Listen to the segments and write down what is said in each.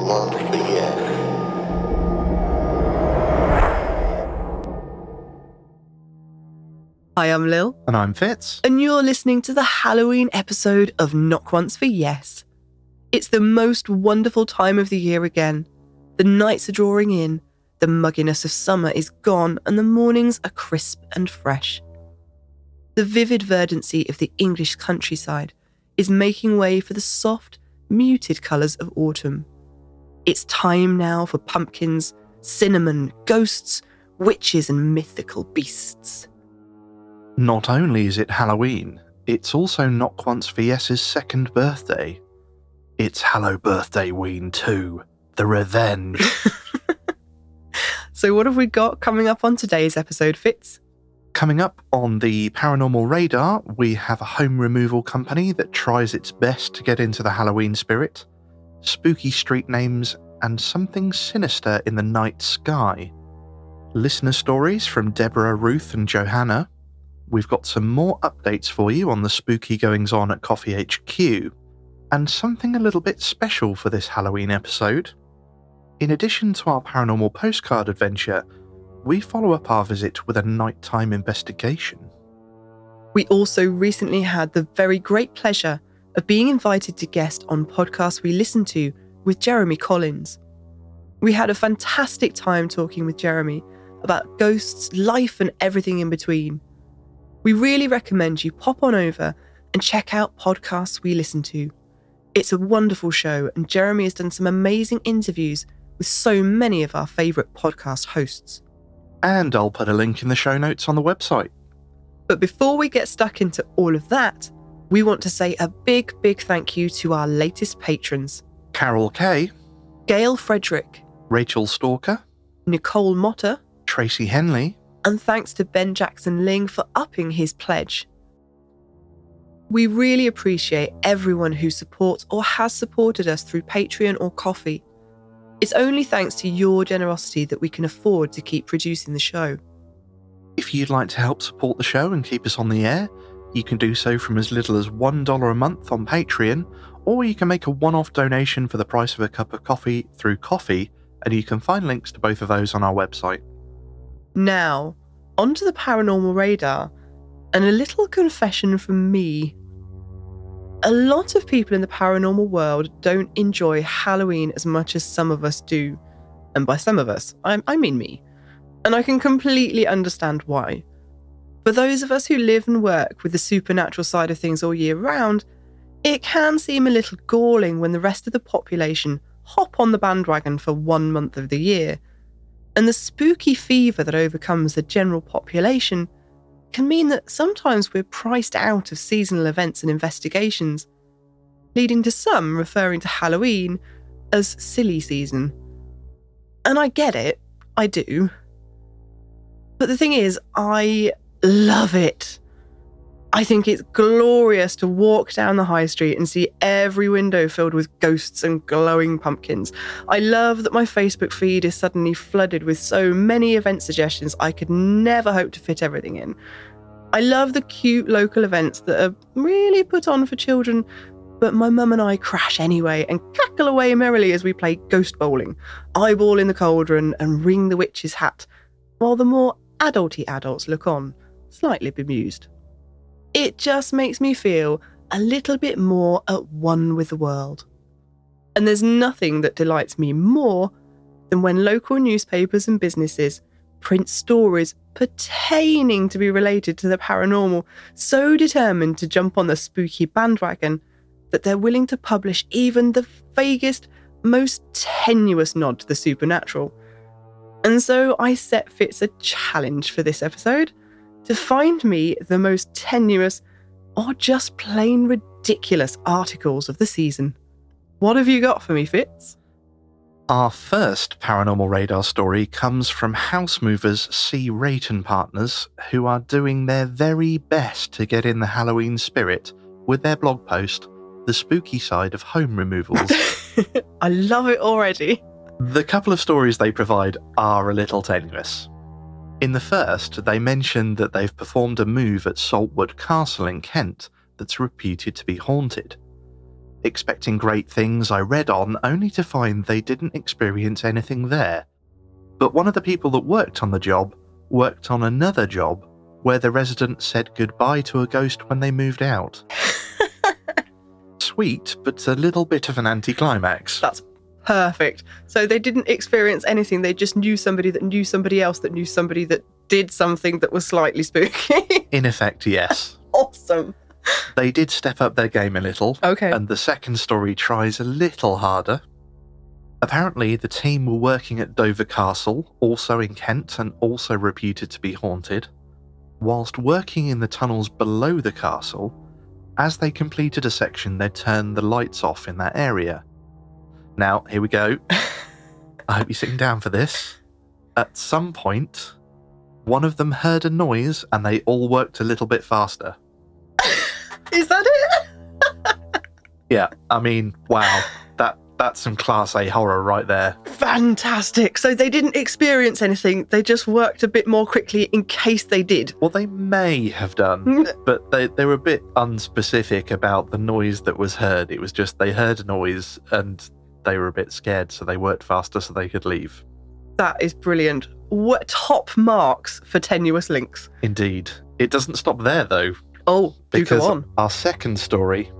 month for yes. Hi, I'm Lil. And I'm Fitz. And you're listening to the Halloween episode of Not Once for Yes. It's the most wonderful time of the year again. The nights are drawing in, the mugginess of summer is gone, and the mornings are crisp and fresh. The vivid verdancy of the English countryside is making way for the soft, muted colours of autumn. It's time now for pumpkins, cinnamon, ghosts, witches and mythical beasts. Not only is it Halloween, it's also Not Once for Yes's second birthday. It's Hallowbirthdayween 2, The Revenge. So what have we got coming up on today's episode, Fitz? Coming up on the Paranormal Radar, we have a home removal company that tries its best to get into the Halloween spirit, spooky street names, and something sinister in the night sky. Listener stories from Deborah, Ruth and Johanna. We've got some more updates for you on the spooky goings-on at KOFY HQ, and something a little bit special for this Halloween episode. In addition to our paranormal postcard adventure, we follow up our visit with a nighttime investigation. We also recently had the very great pleasure of being invited to guest on podcasts we listened to with Jeremy Collins. We had a fantastic time talking with Jeremy about ghosts, life and everything in between. We really recommend you pop on over and check out podcasts we listen to. It's a wonderful show and Jeremy has done some amazing interviews with so many of our favourite podcast hosts. And I'll put a link in the show notes on the website. But before we get stuck into all of that, we want to say a big, big thank you to our latest patrons. Carol Kay, Gail Frederick, Rachel Stalker, Nicole Motter, Tracy Henley, and thanks to Ben Jackson Ling for upping his pledge. We really appreciate everyone who supports or has supported us through Patreon or Ko-fi. It's only thanks to your generosity that we can afford to keep producing the show. If you'd like to help support the show and keep us on the air, you can do so from as little as $1 a month on Patreon, or you can make a one-off donation for the price of a cup of coffee through Ko-fi, and you can find links to both of those on our website. Now, onto the Paranormal Radar, and a little confession from me. A lot of people in the paranormal world don't enjoy Halloween as much as some of us do. And by some of us, I mean me. And I can completely understand why. For those of us who live and work with the supernatural side of things all year round, it can seem a little galling when the rest of the population hop on the bandwagon for 1 month of the year. And the spooky fever that overcomes the general population can mean that sometimes we're priced out of seasonal events and investigations, leading to some referring to Halloween as silly season. And I get it, I do. But the thing is, I love it. I think it's glorious to walk down the high street and see every window filled with ghosts and glowing pumpkins. I love that my Facebook feed is suddenly flooded with so many event suggestions I could never hope to fit everything in. I love the cute local events that are really put on for children, but my mum and I crash anyway and cackle away merrily as we play ghost bowling, eyeball in the cauldron and ring the witch's hat, while the more adulty adults look on, slightly bemused. It just makes me feel a little bit more at one with the world. And there's nothing that delights me more than when local newspapers and businesses print stories pertaining to be related to the paranormal, so determined to jump on the spooky bandwagon that they're willing to publish even the vaguest, most tenuous nod to the supernatural. And so I set Fitz a challenge for this episode to find me the most tenuous or just plain ridiculous articles of the season. What have you got for me, Fitz? Our first Paranormal Radar story comes from house movers C. Rayton Partners, who are doing their very best to get in the Halloween spirit with their blog post, The Spooky Side of Home Removals. I love it already. The couple of stories they provide are a little tenuous. In the first, they mention that they've performed a move at Saltwood Castle in Kent that's reputed to be haunted. expecting great things, I read on only to find they didn't experience anything there. But one of the people that worked on the job worked on another job where the resident said goodbye to a ghost when they moved out. Sweet, but a little bit of an anticlimax. That's perfect. So they didn't experience anything, they just knew somebody that knew somebody else that knew somebody that did something that was slightly spooky. In effect, yes. Awesome. They did step up their game a little. Okay. And the second story tries a little harder. Apparently, the team were working at Dover Castle, also in Kent and also reputed to be haunted. Whilst working in the tunnels below the castle, as they completed a section, they'd turn the lights off in that area. Now, here we go. I hope you're sitting down for this. At some point, one of them heard a noise and they all worked a little bit faster. Is that it? Yeah, I mean, wow. That's some Class A horror right there. Fantastic. So they didn't experience anything, they just worked a bit more quickly in case they did. Well, they may have done, but they were a bit unspecific about the noise that was heard. It was just they heard a noise and they were a bit scared, so they worked faster so they could leave. That is brilliant. What top marks for tenuous links? Indeed. It doesn't stop there, though. Oh, do Because go on. our second story,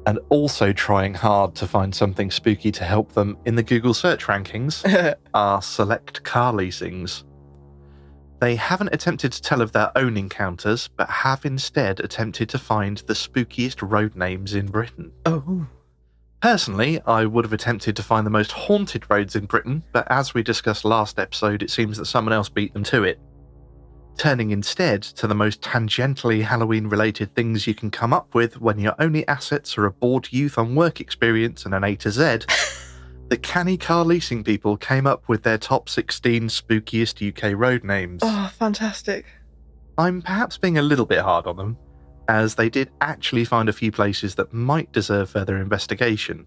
and also trying hard to find something spooky to help them in the Google search rankings, are select car leasings. They haven't attempted to tell of their own encounters, but have instead attempted to find the spookiest road names in Britain. Oh. Personally, I would have attempted to find the most haunted roads in Britain, but as we discussed last episode, it seems that someone else beat them to it. Turning instead to the most tangentially Halloween-related things you can come up with when your only assets are a bored youth on work experience and an A to Z, the canny car leasing people came up with their top 16 spookiest UK road names. Oh, fantastic. I'm perhaps being a little bit hard on them, as they did actually find a few places that might deserve further investigation.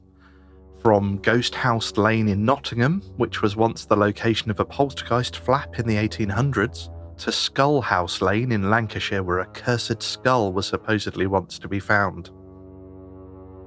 From Ghost House Lane in Nottingham, which was once the location of a poltergeist flap in the 1800s, to Skull House Lane in Lancashire, where a cursed skull was supposedly once to be found.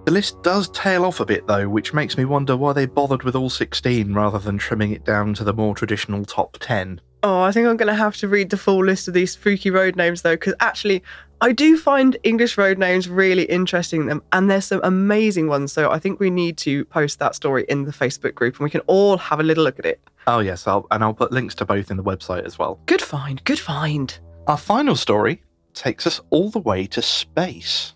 The list does tail off a bit though, which makes me wonder why they bothered with all 16 rather than trimming it down to the more traditional top 10. Oh, I think I'm going to have to read the full list of these spooky road names though, because actually I do find English road names really interesting them, and there's some amazing ones, so I think we need to post that story in the Facebook group and we can all have a little look at it. Oh yes, I'll put links to both in the website as well. Good find, good find. Our final story takes us all the way to space.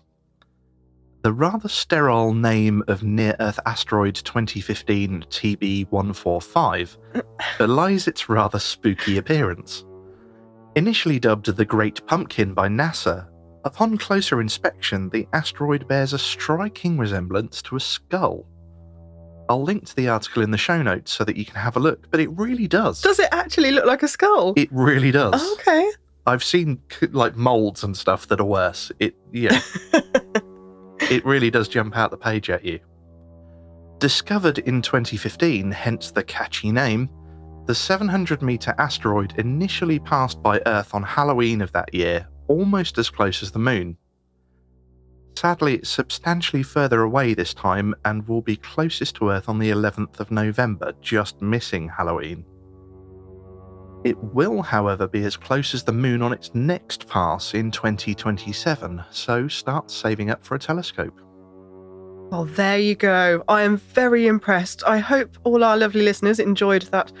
The rather sterile name of near-Earth asteroid 2015 TB145 belies its rather spooky appearance. Initially dubbed the Great Pumpkin by NASA, upon closer inspection the asteroid bears a striking resemblance to a skull. I'll link to the article in the show notes so that you can have a look, but it really does. Does it actually look like a skull? It really does. Oh, okay. I've seen like molds and stuff that are worse. It really does jump out the page at you. Discovered in 2015, hence the catchy name, the 700-metre asteroid initially passed by Earth on Halloween of that year, almost as close as the Moon. Sadly, it's substantially further away this time and will be closest to Earth on the 11th of November, just missing Halloween. It will, however, be as close as the Moon on its next pass in 2027, so start saving up for a telescope. Well, there you go. I am very impressed. I hope all our lovely listeners enjoyed that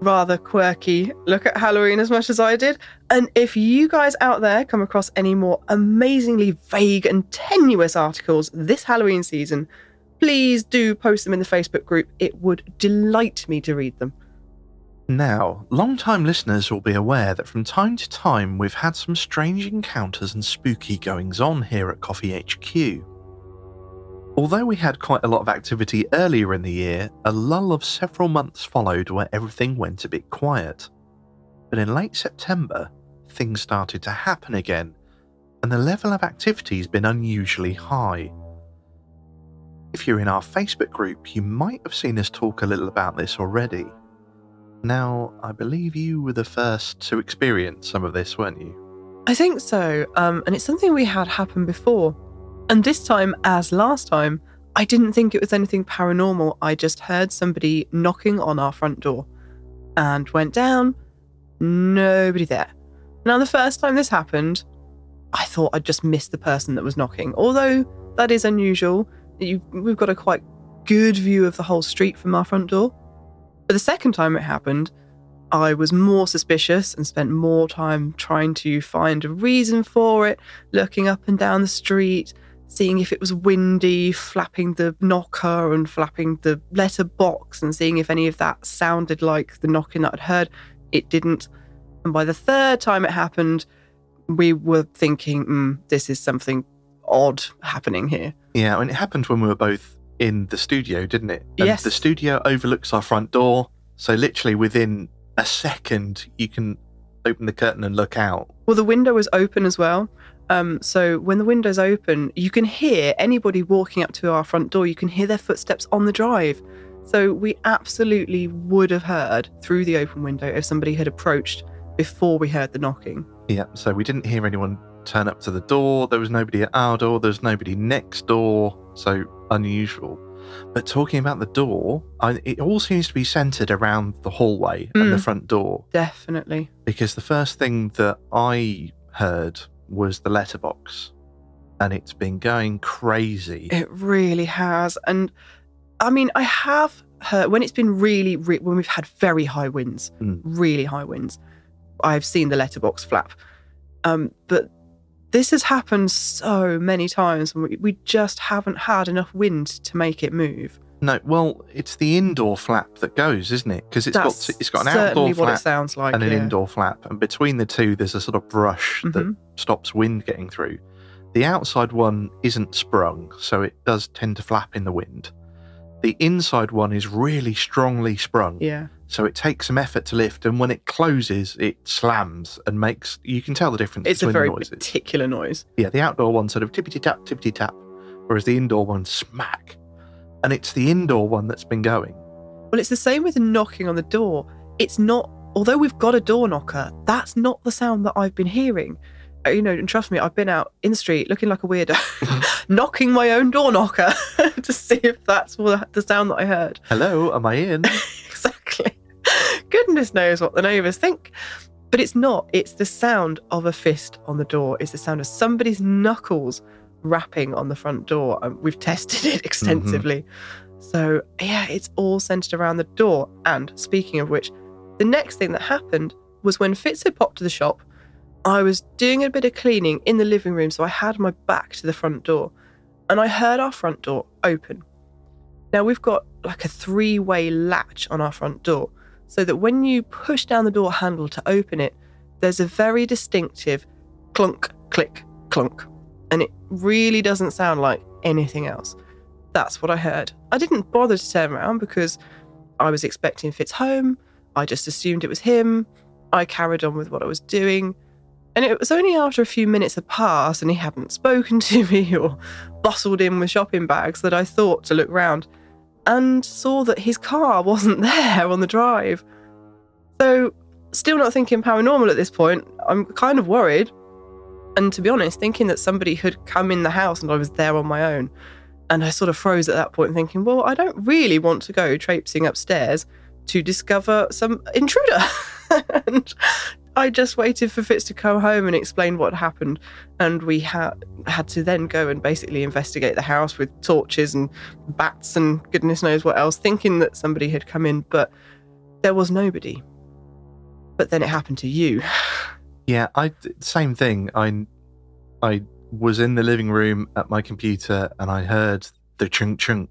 rather quirky look at Halloween as much as I did. And if you guys out there come across any more amazingly vague and tenuous articles this Halloween season, please do post them in the Facebook group. It would delight me to read them. Now, long-time listeners will be aware that from time to time we've had some strange encounters and spooky goings-on here at KOFY HQ. Although we had quite a lot of activity earlier in the year, a lull of several months followed where everything went a bit quiet. But in late September, things started to happen again, and the level of activity has been unusually high. If you're in our Facebook group, you might have seen us talk a little about this already. Now, I believe you were the first to experience some of this, weren't you? I think so, and it's something we had happen before. And this time, as last time, I didn't think it was anything paranormal. I just heard somebody knocking on our front door and went down, nobody there. Now, the first time this happened, I thought I'd just missed the person that was knocking, although that is unusual. We've got a quite good view of the whole street from our front door. But the second time it happened, I was more suspicious and spent more time trying to find a reason for it, looking up and down the street, seeing if it was windy, flapping the knocker and flapping the letterbox and seeing if any of that sounded like the knocking that I'd heard. It didn't. And by the third time it happened, we were thinking, this is something odd happening here. Yeah, and it happened when we were both in the studio, didn't it? And yes. The studio overlooks our front door, so literally within a second you can open the curtain and look out. Well, the window was open as well. So when the window's open, you can hear anybody walking up to our front door. You can hear their footsteps on the drive. So we absolutely would have heard through the open window if somebody had approached before we heard the knocking. Yeah, so we didn't hear anyone turn up to the door. There was nobody at our door. There was nobody next door. So unusual. But talking about the door, it all seems to be centred around the hallway and the front door. Definitely. Because the first thing that I heard was the letterbox. And it's been going crazy. It really has. And I mean, I have heard when it's been really, when we've had very high winds, really high winds, I've seen the letterbox flap. But this has happened so many times and we just haven't had enough wind to make it move. No, well, it's the indoor flap that goes, isn't it? Because it's got an outdoor flap what it sounds like, and an indoor flap. And between the two, there's a sort of brush that stops wind getting through. The outside one isn't sprung, so it does tend to flap in the wind. The inside one is really strongly sprung. Yeah. So it takes some effort to lift, and when it closes, it slams and makes... You can tell the difference between the noises. It's a very particular noise. Yeah, the outdoor one sort of tippity-tap, whereas the indoor one smack. And it's the indoor one that's been going. Well, it's the same with knocking on the door. It's not... Although we've got a door knocker, that's not the sound that I've been hearing. You know, and trust me, I've been out in the street looking like a weirdo, knocking my own door knocker to see if that's the sound that I heard. Hello, am I in? Exactly. Goodness knows what the neighbours think. But it's not. It's the sound of a fist on the door. It's the sound of somebody's knuckles rapping on the front door. We've tested it extensively. So, yeah, it's all centred around the door. And speaking of which, the next thing that happened was when Fitz had popped to the shop, I was doing a bit of cleaning in the living room, so I had my back to the front door, and I heard our front door open. Now, we've got like a 3-way latch on our front door, so that when you push down the door handle to open it, there's a very distinctive clunk, click, clunk, and it really doesn't sound like anything else. That's what I heard. I didn't bother to turn around because I was expecting Fitz home. I just assumed it was him. I carried on with what I was doing. And it was only after a few minutes had passed and he hadn't spoken to me or bustled in with shopping bags that I thought to look round and saw that his car wasn't there on the drive. So, still not thinking paranormal at this point, I'm kind of worried. And to be honest, thinking that somebody had come in the house and I was there on my own. And I sort of froze at that point thinking, well, I don't really want to go traipsing upstairs to discover some intruder. And I just waited for Fitz to come home and explain what happened. And we had to then go and basically investigate the house with torches and bats and goodness knows what else, thinking that somebody had come in, but there was nobody. But then it happened to you. Yeah, same thing. I was in the living room at my computer and I heard the chunk chunk.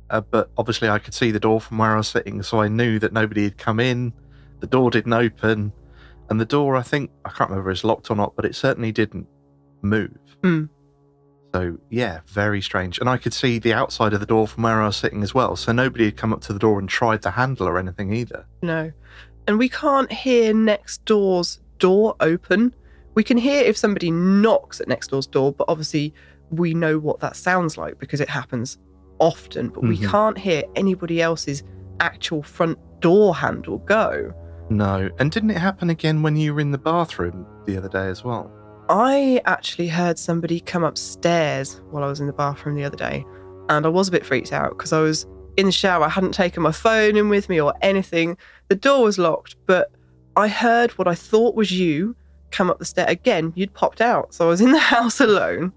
But obviously I could see the door from where I was sitting, so I knew that nobody had come in. The door didn't open. And the door, I can't remember if it's locked or not, but it certainly didn't move. So, yeah, very strange. And I could see the outside of the door from where I was sitting as well. So nobody had come up to the door and tried the handle or anything either. No. And we can't hear next door's door open. We can hear if somebody knocks at next door's door, but obviously we know what that sounds like because it happens often. But we can't hear anybody else's actual front door handle go. No. And didn't it happen again when you were in the bathroom the other day as well? I actually heard somebody come upstairs while I was in the bathroom the other day. And I was a bit freaked out because I was in the shower. I hadn't taken my phone in with me or anything. The door was locked, but I heard what I thought was you come up the stair. Again, you'd popped out. So I was in the house alone.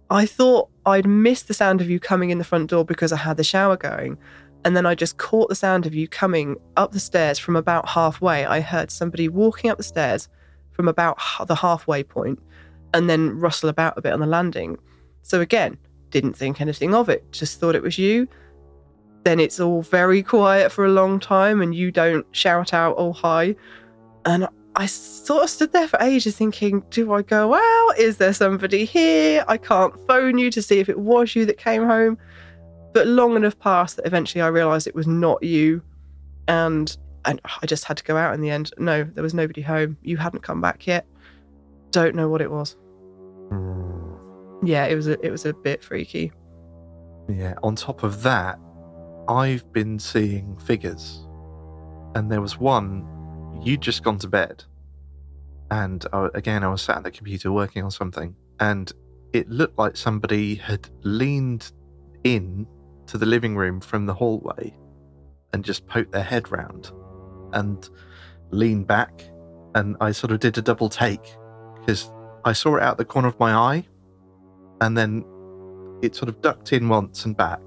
I thought I'd missed the sound of you coming in the front door because I had the shower going. And then I just caught the sound of you coming up the stairs from about halfway. I heard somebody walking up the stairs from about the halfway point and then rustle about a bit on the landing. So again, didn't think anything of it, just thought it was you. Then it's all very quiet for a long time and you don't shout out all high. And I sort of stood there for ages thinking, do I go out? Is there somebody here? I can't phone you to see if it was you that came home. But long enough passed that eventually I realised it was not you. And I just had to go out in the end. No, there was nobody home. You hadn't come back yet. Don't know what it was. Yeah, it was a bit freaky. Yeah, on top of that, I've been seeing figures. And there was one, you'd just gone to bed. And I was sat at the computer working on something. And it looked like somebody had leaned in to the living room from the hallway and just poked their head round and leaned back. And I sort of did a double take because I saw it out the corner of my eye and then it sort of ducked in once and back.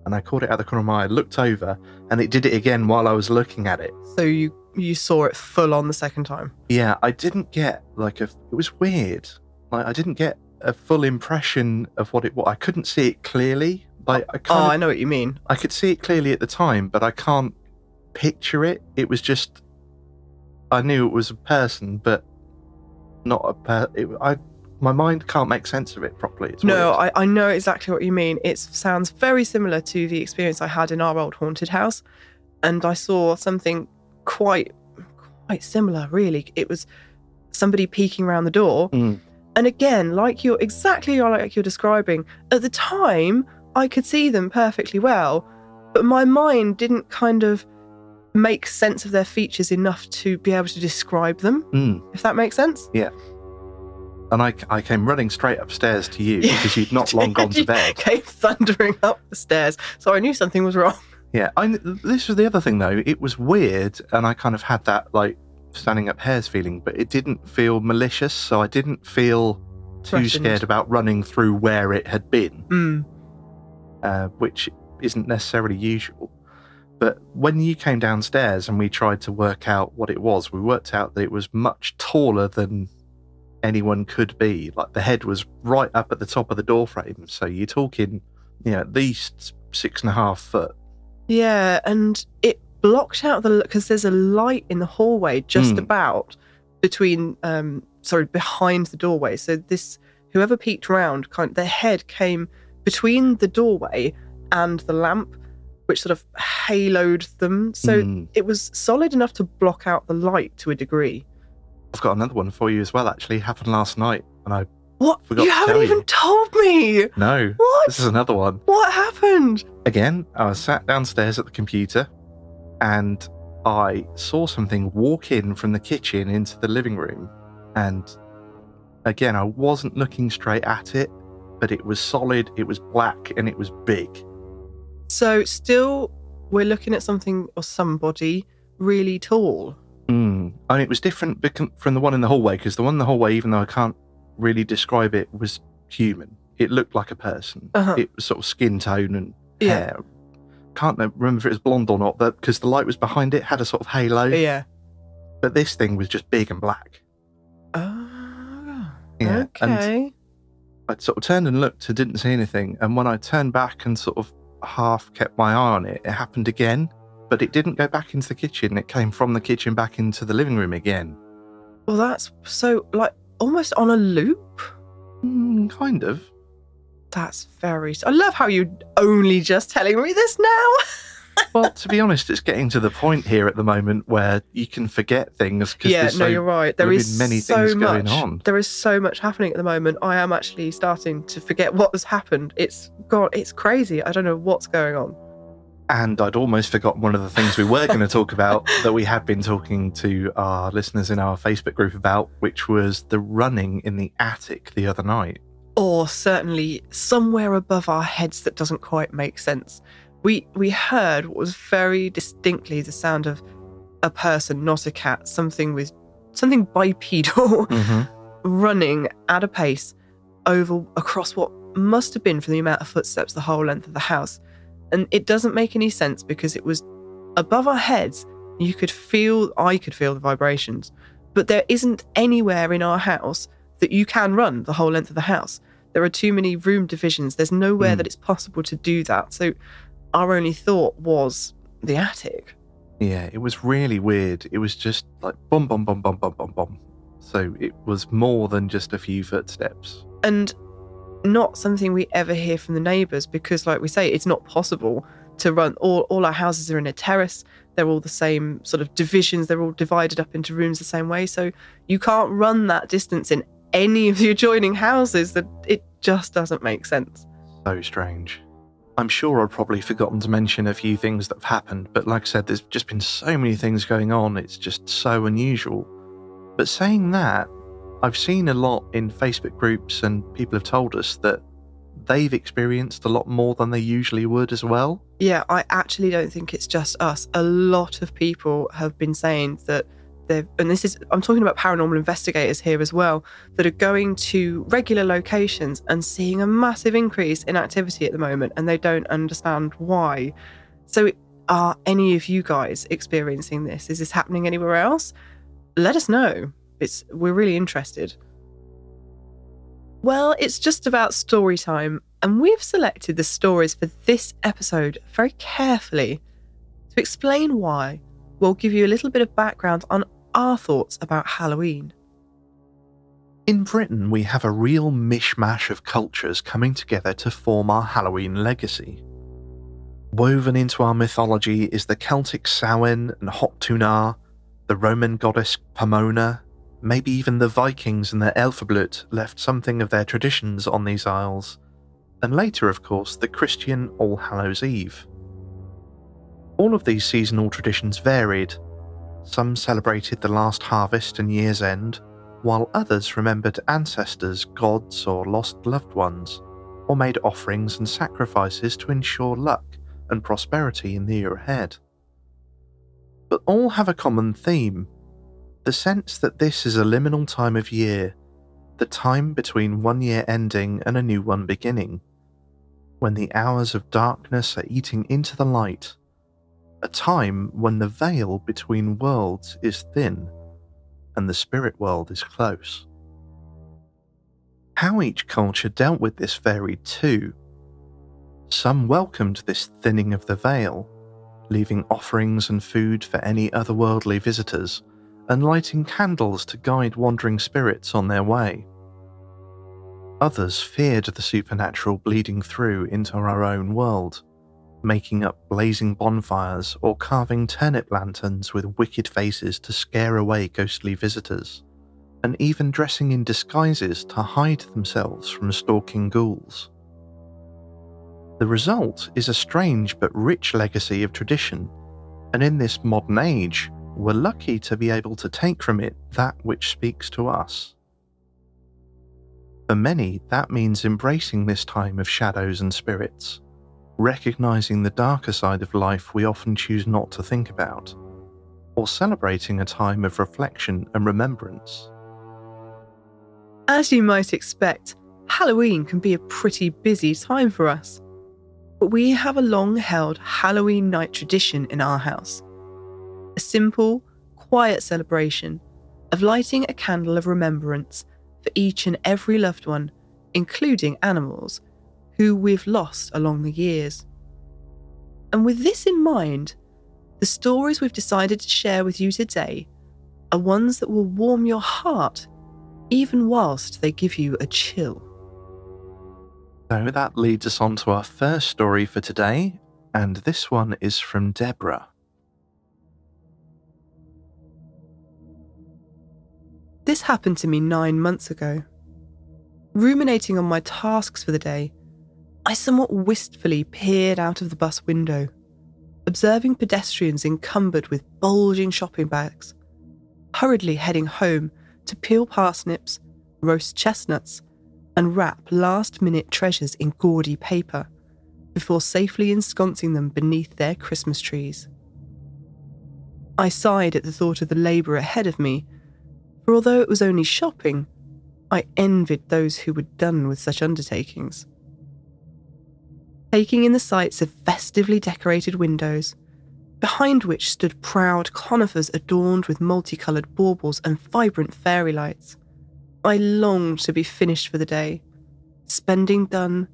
And I caught it out the corner of my eye, looked over, and it did it again while I was looking at it. So you saw it full on the second time? Yeah, I didn't get it was weird. Like I didn't get a full impression of what it was. I couldn't see it clearly. I know what you mean. I could see it clearly at the time, but I can't picture it. It was just, I knew it was a person, but not a my mind can't make sense of it properly. It's no, weird. I know exactly what you mean. It sounds very similar to the experience I had in our old haunted house. And I saw something quite similar, really. It was somebody peeking around the door. And again, like you're describing, at the time, I could see them perfectly well, but my mind didn't kind of make sense of their features enough to be able to describe them, if that makes sense. Yeah. And I came running straight upstairs to you because you'd not long gone to bed. Came thundering up the stairs, so I knew something was wrong. Yeah, this was the other thing though. It was weird, and I kind of had that like standing up hairs feeling, but it didn't feel malicious, so I didn't feel too scared about running through where it had been. Which isn't necessarily usual. But when you came downstairs and we tried to work out what it was, we worked out that it was much taller than anyone could be. Like the head was right up at the top of the door frame. So you're talking, at least 6.5 foot. Yeah, and it blocked out because there's a light in the hallway just about behind the doorway. So whoever peeked round, their head came between the doorway and the lamp, which sort of haloed them. So it was solid enough to block out the light to a degree. I've got another one for you as well, actually. It happened last night, and I forgot to tell you. You haven't even told me! No. What? This is another one. What happened? Again, I was sat downstairs at the computer, and I saw something walk in from the kitchen into the living room. And again, I wasn't looking straight at it, but it was solid, it was black, and it was big. So still, we're looking at something or somebody really tall. And it was different from the one in the hallway, because the one in the hallway, even though I can't really describe it, was human. It looked like a person. It was sort of skin tone and hair. Can't remember if it was blonde or not, because the light was behind it, had a sort of halo. Yeah. But this thing was just big and black. Oh, yeah. Okay. And I sort of turned and looked and didn't see anything. And when I turned back and sort of half kept my eye on it, it happened again. But it didn't go back into the kitchen. It came from the kitchen back into the living room again. Well, that's so, almost on a loop? Kind of. That's very... I love how you're only just telling me this now. Well, to be honest, it's getting to the point here at the moment where you can forget things. You're right. There is many things going on. There is so much happening at the moment. I am actually starting to forget what has happened. It's crazy. I don't know what's going on. And I'd almost forgotten one of the things we were going to talk about that we had been talking to our listeners in our Facebook group about, which was the running in the attic the other night. Or certainly somewhere above our heads that doesn't quite make sense. We heard what was very distinctly the sound of a person, not a cat, something bipedal, running at a pace across what must have been, from the amount of footsteps, the whole length of the house. And it doesn't make any sense because it was above our heads. I could feel the vibrations, but there isn't anywhere in our house that you can run the whole length of the house. There are too many room divisions. There's nowhere that it's possible to do that. So our only thought was the attic. Yeah, it was really weird. It was just like bum, bum, bum, bum, bum, bum, bum. So it was more than just a few footsteps. And not something we ever hear from the neighbours because, like we say, it's not possible to run. All our houses are in a terrace. They're all the same sort of divisions. They're all divided up into rooms the same way. So you can't run that distance in any of the adjoining houses. That it just doesn't make sense. So strange. I'm sure I've probably forgotten to mention a few things that have happened, but like I said, there's just been so many things going on. It's just so unusual. But saying that, I've seen a lot in Facebook groups, and people have told us that they've experienced a lot more than they usually would as well. Yeah, I actually don't think it's just us. A lot of people have been saying that I'm talking about paranormal investigators here as well, that are going to regular locations and seeing a massive increase in activity at the moment, and they don't understand why. So are any of you guys experiencing this? Is this happening anywhere else? Let us know. We're really interested. Well, it's just about story time, and we've selected the stories for this episode very carefully. To explain why, we'll give you a little bit of background on our thoughts about Halloween. In Britain, we have a real mishmash of cultures coming together to form our Halloween legacy. Woven into our mythology is the Celtic Samhain and Hottunar, the Roman goddess Pomona. Maybe even the Vikings and their Elfablut left something of their traditions on these isles, and later, of course, the Christian All Hallows Eve. All of these seasonal traditions varied. Some celebrated the last harvest and year's end, while others remembered ancestors, gods, or lost loved ones, or made offerings and sacrifices to ensure luck and prosperity in the year ahead. But all have a common theme: the sense that this is a liminal time of year, the time between one year ending and a new one beginning, when the hours of darkness are eating into the light, a time when the veil between worlds is thin and the spirit world is close. How each culture dealt with this varied too. Some welcomed this thinning of the veil, leaving offerings and food for any otherworldly visitors, and lighting candles to guide wandering spirits on their way. Others feared the supernatural bleeding through into our own world, making up blazing bonfires or carving turnip lanterns with wicked faces to scare away ghostly visitors, and even dressing in disguises to hide themselves from stalking ghouls. The result is a strange but rich legacy of tradition, and in this modern age, we're lucky to be able to take from it that which speaks to us. For many, that means embracing this time of shadows and spirits, recognizing the darker side of life we often choose not to think about, or celebrating a time of reflection and remembrance. As you might expect, Halloween can be a pretty busy time for us. But we have a long-held Halloween night tradition in our house. A simple, quiet celebration of lighting a candle of remembrance for each and every loved one, including animals, who we've lost along the years. And with this in mind, the stories we've decided to share with you today are ones that will warm your heart, even whilst they give you a chill. So that leads us on to our first story for today, and this one is from Deborah. This happened to me 9 months ago. Ruminating on my tasks for the day, I somewhat wistfully peered out of the bus window, observing pedestrians encumbered with bulging shopping bags, hurriedly heading home to peel parsnips, roast chestnuts, and wrap last-minute treasures in gaudy paper before safely ensconcing them beneath their Christmas trees. I sighed at the thought of the labour ahead of me, for although it was only shopping, I envied those who were done with such undertakings. Taking in the sights of festively decorated windows, behind which stood proud conifers adorned with multicoloured baubles and vibrant fairy lights, I longed to be finished for the day, spending done,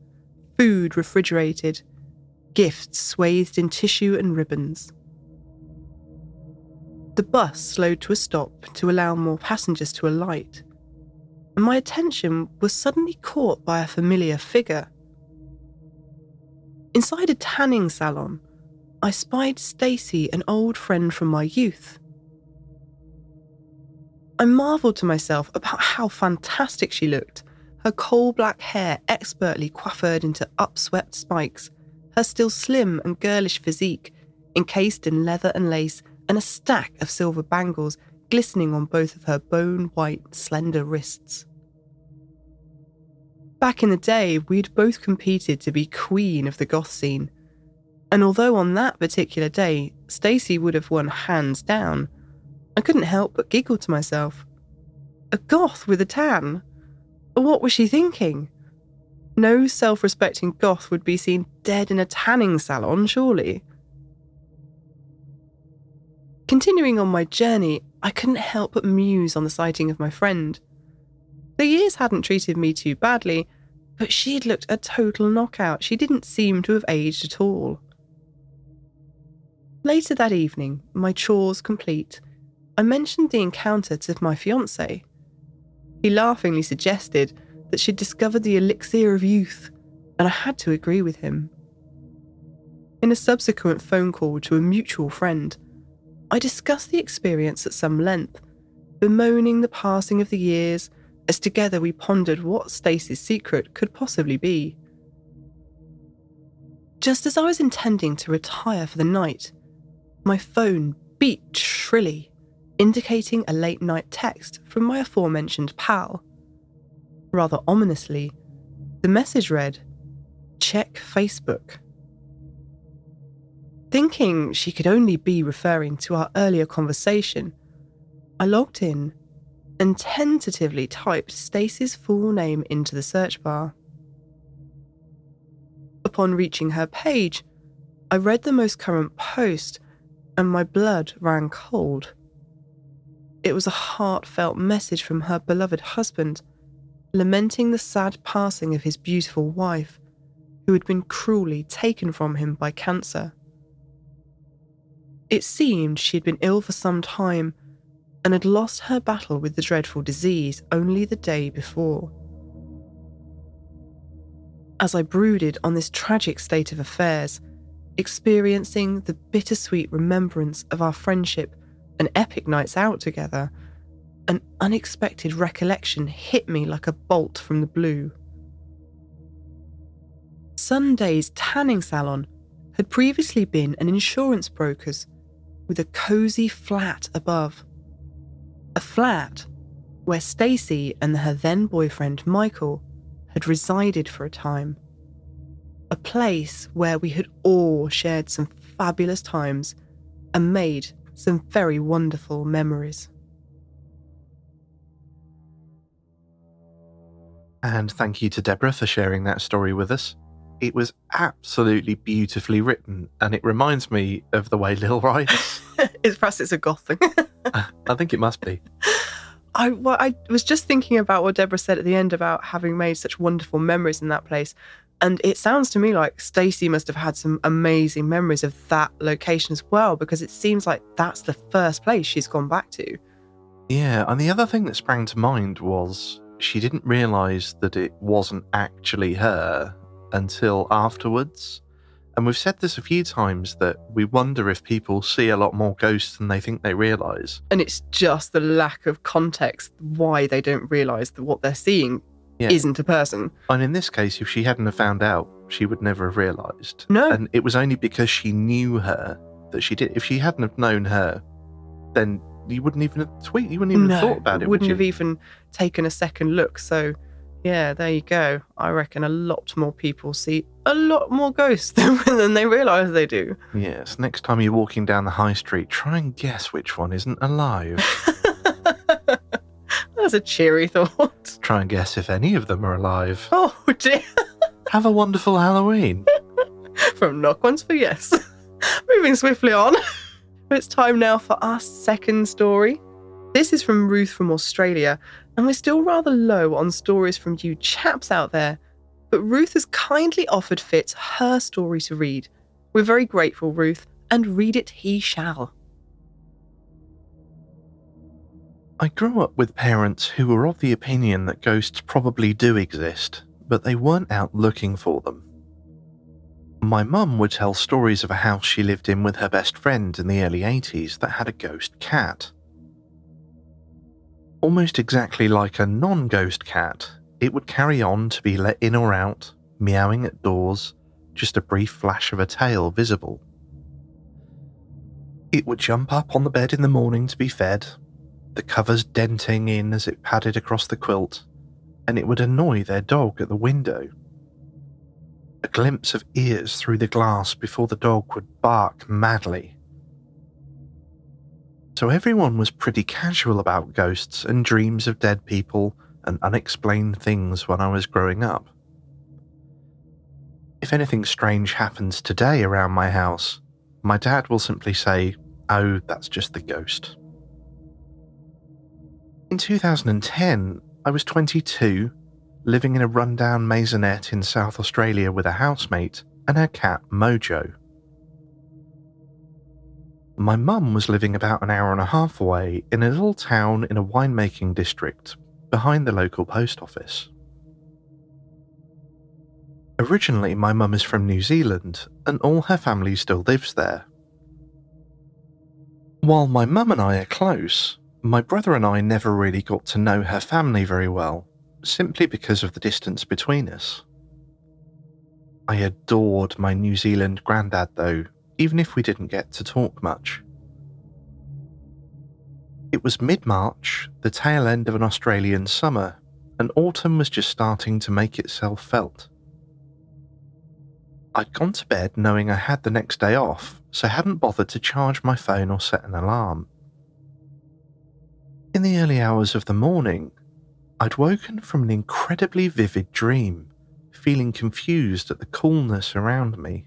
food refrigerated, gifts swathed in tissue and ribbons. The bus slowed to a stop to allow more passengers to alight, and my attention was suddenly caught by a familiar figure. Inside a tanning salon, I spied Stacey, an old friend from my youth. I marvelled to myself about how fantastic she looked, her coal-black hair expertly coiffured into upswept spikes, her still slim and girlish physique encased in leather and lace, and a stack of silver bangles glistening on both of her bone-white, slender wrists. Back in the day, we'd both competed to be queen of the goth scene, and although on that particular day, Stacey would have won hands down, I couldn't help but giggle to myself. A goth with a tan? What was she thinking? No self-respecting goth would be seen dead in a tanning salon, surely. Continuing on my journey, I couldn't help but muse on the sighting of my friend. The years hadn't treated me too badly, but she'd looked a total knockout. She didn't seem to have aged at all. Later that evening, my chores complete, I mentioned the encounter to my fiancé. He laughingly suggested that she'd discovered the elixir of youth, and I had to agree with him. In a subsequent phone call to a mutual friend, I discussed the experience at some length, bemoaning the passing of the years as together we pondered what Stacey's secret could possibly be. Just as I was intending to retire for the night, my phone beeped shrilly, indicating a late-night text from my aforementioned pal. Rather ominously, the message read, "Check Facebook." Thinking she could only be referring to our earlier conversation, I logged in and tentatively typed Stacey's full name into the search bar. Upon reaching her page, I read the most current post and my blood ran cold. It was a heartfelt message from her beloved husband, lamenting the sad passing of his beautiful wife, who had been cruelly taken from him by cancer. It seemed she had been ill for some time and had lost her battle with the dreadful disease only the day before. As I brooded on this tragic state of affairs, experiencing the bittersweet remembrance of our friendship and epic nights out together, an unexpected recollection hit me like a bolt from the blue. Sunday's tanning salon had previously been an insurance broker's, with a cosy flat above. A flat where Stacey and her then-boyfriend Michael had resided for a time. A place where we had all shared some fabulous times and made some very wonderful memories. And thank you to Deborah for sharing that story with us. It was absolutely beautifully written, and it reminds me of the way Lil writes. Perhaps it's a goth thing. I think it must be. I was just thinking about what Deborah said at the end about having made such wonderful memories in that place. And it sounds to me like Stacey must have had some amazing memories of that location as well, because it seems like that's the first place she's gone back to. Yeah, and the other thing that sprang to mind was she didn't realise that it wasn't actually her until afterwards. And we've said this a few times, that we wonder if people see a lot more ghosts than they think they realise. And it's just the lack of context why they don't realise that what they're seeing isn't a person. And in this case, if she hadn't have found out, she would never have realised. No. And it was only because she knew her that she did. If she hadn't have known her, then you wouldn't even have tweeted, you wouldn't even have thought about it, wouldn't have even taken a second look. So, Yeah, there you go. I reckon a lot more people see a lot more ghosts than they realise they do. Yes, next time you're walking down the high street, try and guess which one isn't alive. That's a cheery thought. Try and guess if any of them are alive. Oh dear. Have a wonderful Halloween. From knock ones for yes. Moving swiftly on. It's time now for our second story. This is from Ruth from Australia, and we're still rather low on stories from you chaps out there, but Ruth has kindly offered Fitz her story to read. We're very grateful, Ruth, and read it he shall. I grew up with parents who were of the opinion that ghosts probably do exist, but they weren't out looking for them. My mum would tell stories of a house she lived in with her best friend in the early 80s that had a ghost cat. Almost exactly like a non-ghost cat, it would carry on to be let in or out, meowing at doors, just a brief flash of a tail visible. It would jump up on the bed in the morning to be fed, the covers denting in as it padded across the quilt, and it would annoy their dog at the window. A glimpse of ears through the glass before the dog would bark madly. So everyone was pretty casual about ghosts and dreams of dead people and unexplained things when I was growing up. If anything strange happens today around my house, my dad will simply say, "Oh, that's just the ghost." In 2010, I was 22, living in a rundown maisonette in South Australia with a housemate and her cat Mojo. My mum was living about an hour and a half away in a little town in a winemaking district behind the local post office. Originally, my mum is from New Zealand and all her family still lives there. While my mum and I are close, my brother and I never really got to know her family very well, simply because of the distance between us. I adored my New Zealand granddad though, even if we didn't get to talk much. It was mid-March, the tail end of an Australian summer, and autumn was just starting to make itself felt. I'd gone to bed knowing I had the next day off, so hadn't bothered to charge my phone or set an alarm. In the early hours of the morning, I'd woken from an incredibly vivid dream, feeling confused at the coolness around me.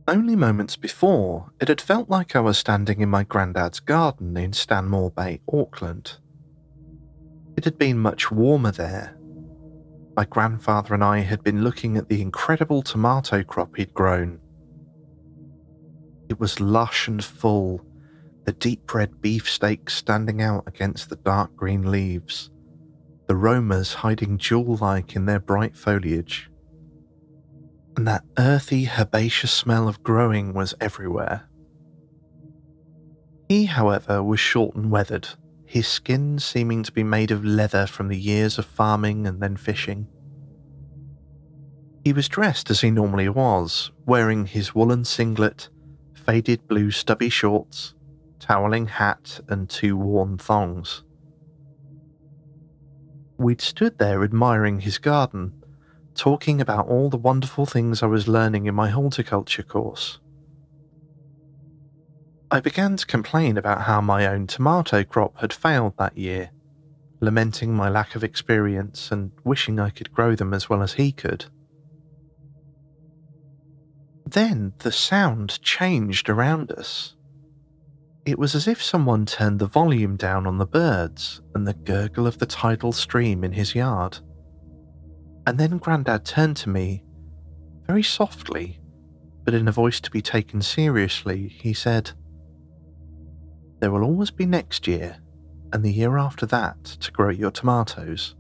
Only moments before, it had felt like I was standing in my granddad's garden in Stanmore Bay, Auckland. It had been much warmer there. My grandfather and I had been looking at the incredible tomato crop he'd grown. It was lush and full, the deep red beefsteaks standing out against the dark green leaves, the romas hiding jewel-like in their bright foliage. And that earthy, herbaceous smell of growing was everywhere. He, however, was short and weathered, his skin seeming to be made of leather from the years of farming and then fishing. He was dressed as he normally was, wearing his woolen singlet, faded blue stubby shorts, toweling hat and 2 worn thongs. We'd stood there admiring his garden, talking about all the wonderful things I was learning in my horticulture course. I began to complain about how my own tomato crop had failed that year, lamenting my lack of experience and wishing I could grow them as well as he could. Then the sound changed around us. It was as if someone turned the volume down on the birds and the gurgle of the tidal stream in his yard. And then Grandad turned to me, very softly, but in a voice to be taken seriously, he said, "There will always be next year, and the year after that, to grow your tomatoes."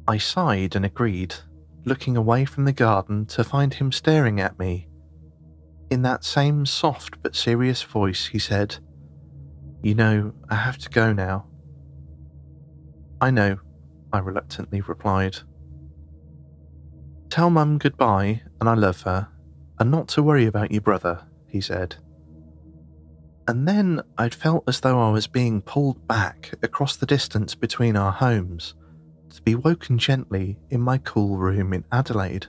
I sighed and agreed, looking away from the garden to find him staring at me. In that same soft but serious voice, he said, "You know, I have to go now." "I know," I reluctantly replied. "Tell Mum goodbye and I love her, and not to worry about your brother," he said. And then I'd felt as though I was being pulled back across the distance between our homes to be woken gently in my cool room in Adelaide.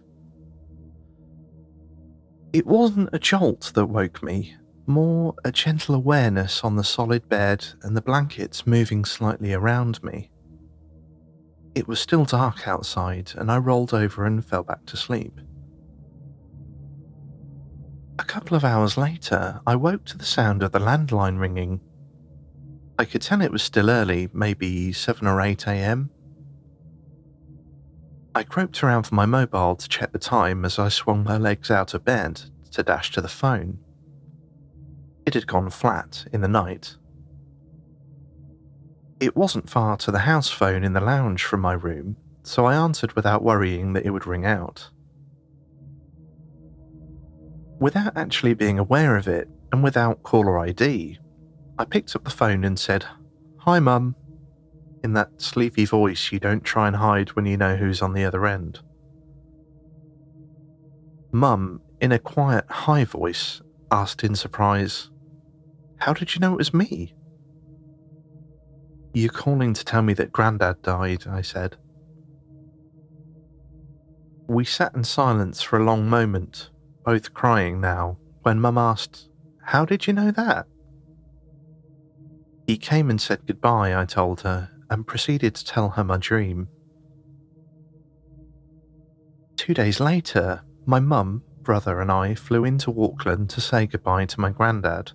It wasn't a jolt that woke me, more a gentle awareness on the solid bed and the blankets moving slightly around me. It was still dark outside, and I rolled over and fell back to sleep. A couple of hours later, I woke to the sound of the landline ringing. I could tell it was still early, maybe 7 or 8 a.m. I groped around for my mobile to check the time as I swung my legs out of bed to dash to the phone. It had gone flat in the night. It wasn't far to the house phone in the lounge from my room, so I answered without worrying that it would ring out. Without actually being aware of it, and without caller ID, I picked up the phone and said, "Hi, Mum," in that sleepy voice you don't try and hide when you know who's on the other end. Mum, in a quiet, high voice, asked in surprise, "How did you know it was me?" "You're calling to tell me that Grandad died," I said. We sat in silence for a long moment, both crying now, when Mum asked, "How did you know that?" "He came and said goodbye," I told her, and proceeded to tell her my dream. 2 days later, my mum, brother and I flew into Auckland to say goodbye to my granddad.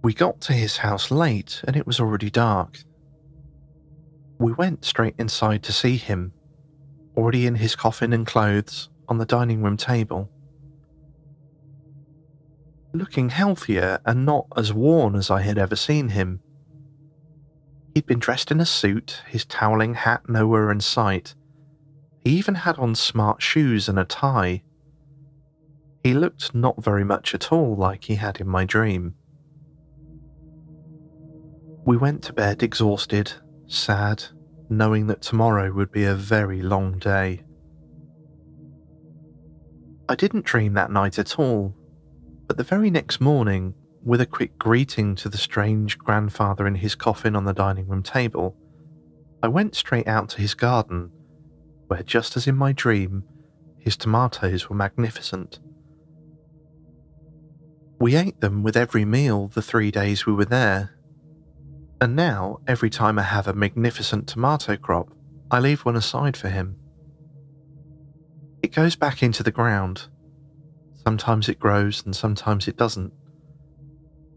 We got to his house late and it was already dark. We went straight inside to see him, already in his coffin and clothes, on the dining room table. Looking healthier and not as worn as I had ever seen him. He'd been dressed in a suit, his toweling hat nowhere in sight. He even had on smart shoes and a tie. He looked not very much at all like he had in my dream. We went to bed exhausted, sad, knowing that tomorrow would be a very long day. I didn't dream that night at all, but the very next morning, with a quick greeting to the strange grandfather in his coffin on the dining room table, I went straight out to his garden, where just as in my dream, his tomatoes were magnificent. We ate them with every meal the 3 days we were there, and now every time I have a magnificent tomato crop, I leave one aside for him. It goes back into the ground. Sometimes it grows and sometimes it doesn't.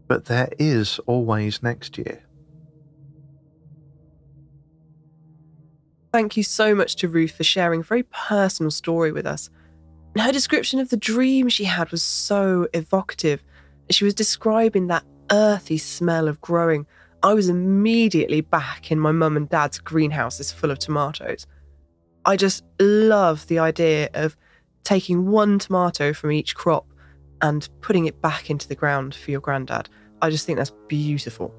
But there is always next year. Thank you so much to Ruth for sharing a very personal story with us. And her description of the dream she had was so evocative. She was describing that earthy smell of growing. I was immediately back in my mum and dad's greenhouses full of tomatoes. I just love the idea of taking one tomato from each crop and putting it back into the ground for your granddad. I just think that's beautiful.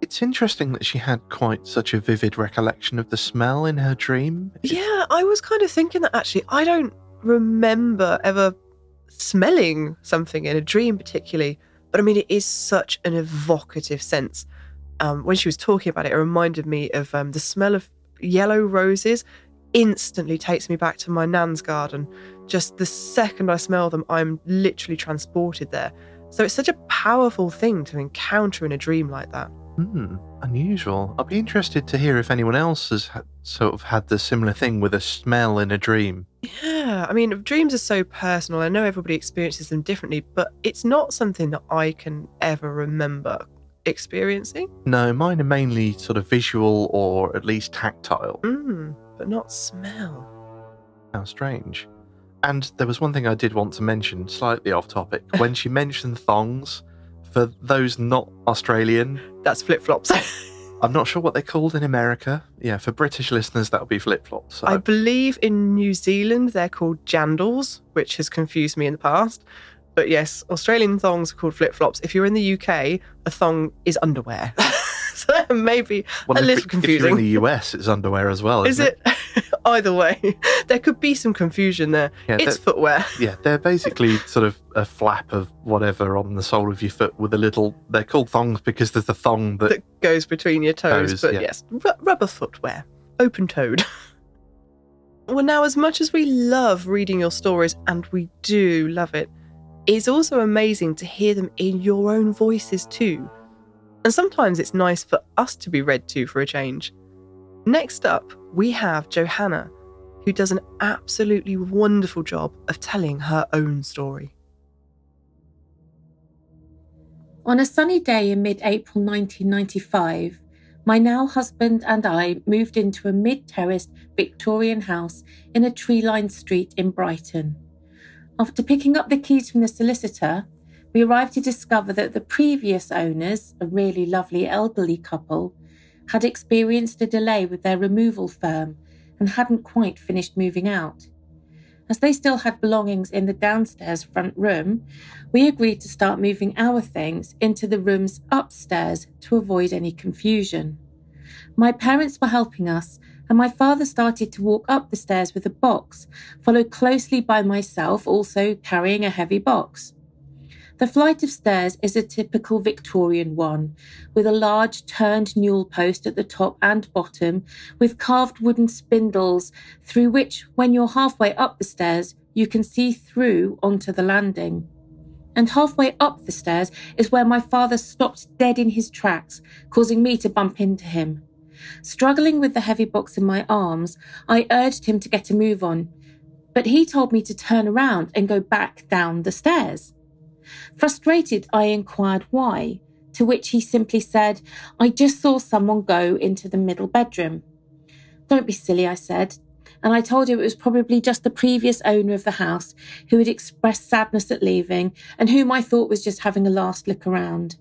It's interesting that she had quite such a vivid recollection of the smell in her dream. Yeah, I was kind of thinking that actually. I don't remember ever smelling something in a dream particularly, but I mean, it is such an evocative sense. When she was talking about it, it reminded me of the smell of yellow roses. Instantly takes me back to my nan's garden. Just the second I smell them, I'm literally transported there. So it's such a powerful thing to encounter in a dream like that. Unusual. I'll be interested to hear if anyone else has sort of had the similar thing with a smell in a dream. Yeah, I mean, dreams are so personal. I know everybody experiences them differently, but it's not something that I can ever remember experiencing. No, mine are mainly sort of visual or at least tactile. But not smell. How strange. And there was one thing I did want to mention, slightly off topic. When she mentioned thongs, for those not Australian... That's flip-flops. I'm not sure what they're called in America. Yeah, for British listeners, that would be flip-flops. So. I believe in New Zealand they're called jandals, which has confused me in the past. But yes, Australian thongs are called flip-flops. If you're in the UK, a thong is underwear. So maybe Well, a little if confusing. you're in the US, it's underwear as well, Is it? Either way, there could be some confusion there. Yeah, it's footwear. Yeah, they're basically sort of a flap of whatever on the sole of your foot with a little... They're called thongs because there's the thong that goes between your toes. But yeah. Yes, rubber footwear. Open-toed. Well, now, as much as we love reading your stories, and we do love it, it's also amazing to hear them in your own voices too. And sometimes it's nice for us to be read to for a change. Next up, we have Johanna, who does an absolutely wonderful job of telling her own story. On a sunny day in mid-April 1995, my now husband and I moved into a mid-terraced Victorian house in a tree-lined street in Brighton. After picking up the keys from the solicitor, we arrived to discover that the previous owners, a really lovely elderly couple, had experienced a delay with their removal firm and hadn't quite finished moving out. As they still had belongings in the downstairs front room, we agreed to start moving our things into the rooms upstairs to avoid any confusion. My parents were helping us, and my father started to walk up the stairs with a box, followed closely by myself, also carrying a heavy box. The flight of stairs is a typical Victorian one, with a large turned newel post at the top and bottom, with carved wooden spindles through which, when you're halfway up the stairs, you can see through onto the landing. And halfway up the stairs is where my father stopped dead in his tracks, causing me to bump into him. Struggling with the heavy box in my arms, I urged him to get a move on, but he told me to turn around and go back down the stairs. Frustrated, I inquired why, to which he simply said, "I just saw someone go into the middle bedroom." "Don't be silly," I said, and I told him it was probably just the previous owner of the house who had expressed sadness at leaving and whom I thought was just having a last look around.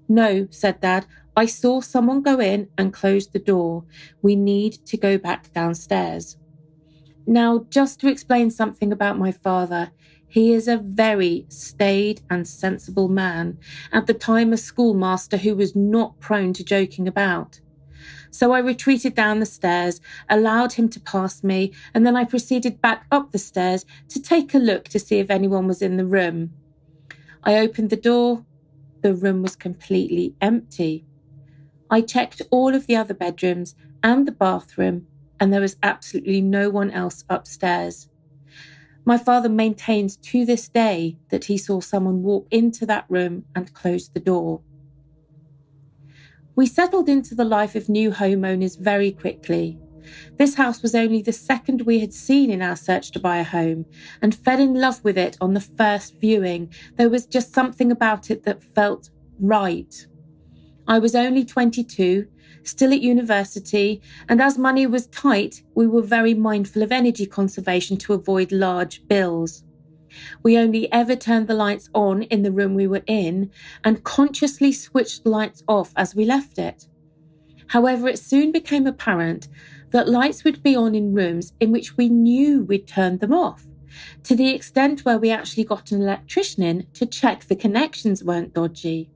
"No," said Dad, "I saw someone go in and close the door. We need to go back downstairs." Now, just to explain something about my father, he is a very staid and sensible man, at the time a schoolmaster who was not prone to joking about. So I retreated down the stairs, allowed him to pass me, and then I proceeded back up the stairs to take a look to see if anyone was in the room. I opened the door. The room was completely empty. I checked all of the other bedrooms and the bathroom, and there was absolutely no one else upstairs. My father maintains to this day that he saw someone walk into that room and close the door. We settled into the life of new homeowners very quickly. This house was only the second we had seen in our search to buy a home, and fell in love with it on the first viewing. There was just something about it that felt right. I was only 22, still at university, and as money was tight, we were very mindful of energy conservation to avoid large bills. We only ever turned the lights on in the room we were in and consciously switched the lights off as we left it. However, it soon became apparent that lights would be on in rooms in which we knew we'd turned them off, to the extent where we actually got an electrician in to check the connections weren't dodgy.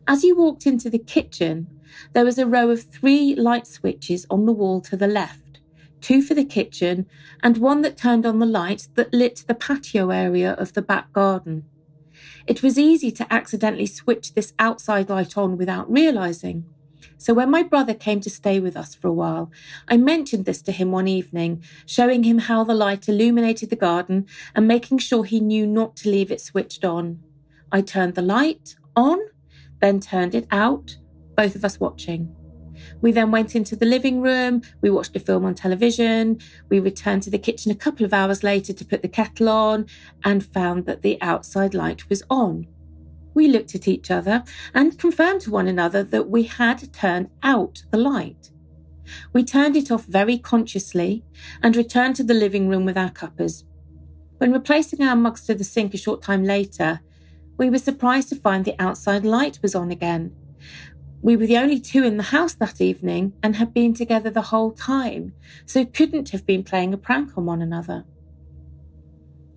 As you walked into the kitchen, there was a row of 3 light switches on the wall to the left, 2 for the kitchen and 1 that turned on the light that lit the patio area of the back garden. It was easy to accidentally switch this outside light on without realising. So when my brother came to stay with us for a while, I mentioned this to him one evening, showing him how the light illuminated the garden and making sure he knew not to leave it switched on. I turned the light on, then turned it out, both of us watching. We then went into the living room, we watched a film on television, we returned to the kitchen a couple of hours later to put the kettle on and found that the outside light was on. We looked at each other and confirmed to one another that we had turned out the light. We turned it off very consciously and returned to the living room with our cuppers. When replacing our mugs to the sink a short time later, we were surprised to find the outside light was on again. We were the only 2 in the house that evening and had been together the whole time, so couldn't have been playing a prank on one another.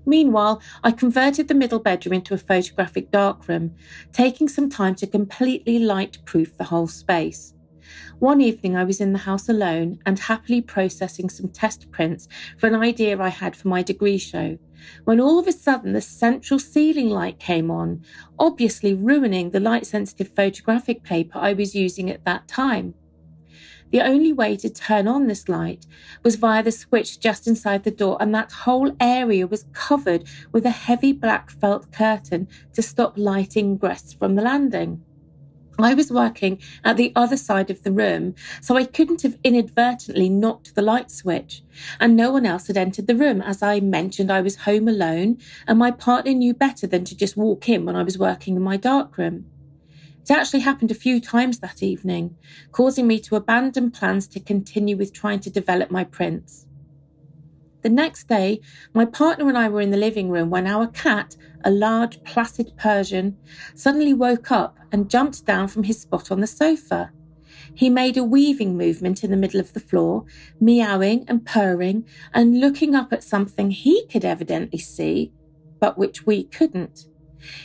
Meanwhile, I converted the middle bedroom into a photographic darkroom, taking some time to completely light-proof the whole space. One evening I was in the house alone and happily processing some test prints for an idea I had for my degree show, when all of a sudden the central ceiling light came on, obviously ruining the light-sensitive photographic paper I was using at that time. The only way to turn on this light was via the switch just inside the door, and that whole area was covered with a heavy black felt curtain to stop light ingress from the landing. I was working at the other side of the room, so I couldn't have inadvertently knocked the light switch, and no one else had entered the room. As I mentioned, I was home alone, and my partner knew better than to just walk in when I was working in my darkroom. It actually happened a few times that evening, causing me to abandon plans to continue with trying to develop my prints. The next day, my partner and I were in the living room when our cat, a large, placid Persian, suddenly woke up and jumped down from his spot on the sofa. He made a weaving movement in the middle of the floor, meowing and purring and looking up at something he could evidently see, but which we couldn't.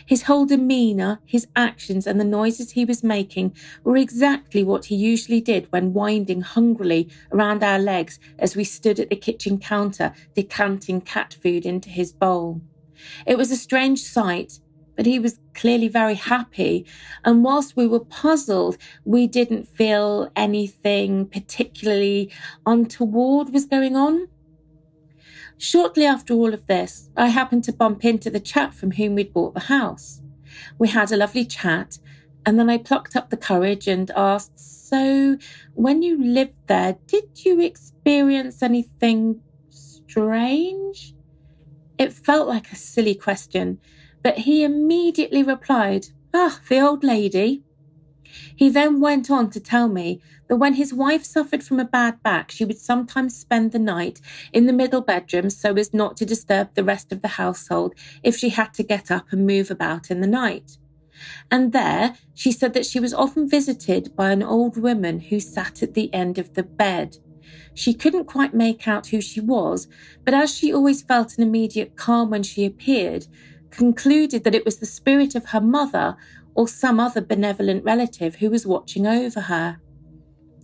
His whole demeanour, his actions and the noises he was making were exactly what he usually did when winding hungrily around our legs as we stood at the kitchen counter decanting cat food into his bowl. It was a strange sight, but he was clearly very happy, and whilst we were puzzled, we didn't feel anything particularly untoward was going on. Shortly after all of this, I happened to bump into the chap from whom we'd bought the house. We had a lovely chat, and then I plucked up the courage and asked, "So, when you lived there, did you experience anything strange?" It felt like a silly question, but he immediately replied, "The old lady." He then went on to tell me that when his wife suffered from a bad back, she would sometimes spend the night in the middle bedroom so as not to disturb the rest of the household if she had to get up and move about in the night. And there, she said that she was often visited by an old woman who sat at the end of the bed. She couldn't quite make out who she was, but as she always felt an immediate calm when she appeared, concluded that it was the spirit of her mother or some other benevolent relative who was watching over her.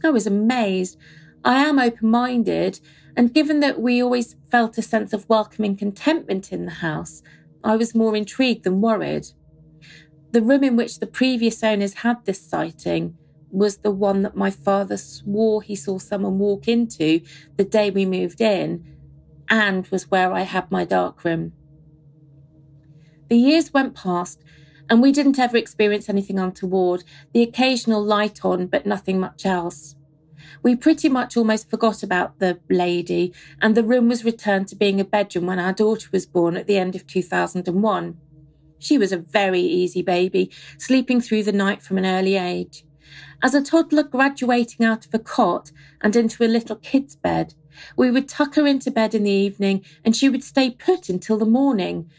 I was amazed. I am open-minded, and given that we always felt a sense of welcoming contentment in the house, I was more intrigued than worried. The room in which the previous owners had this sighting was the one that my father swore he saw someone walk into the day we moved in, and was where I had my darkroom. The years went past, and we didn't ever experience anything untoward, the occasional light on, but nothing much else. We pretty much almost forgot about the lady, and the room was returned to being a bedroom when our daughter was born at the end of 2001. She was a very easy baby, sleeping through the night from an early age. As a toddler graduating out of a cot and into a little kid's bed, we would tuck her into bed in the evening and she would stay put until the morning,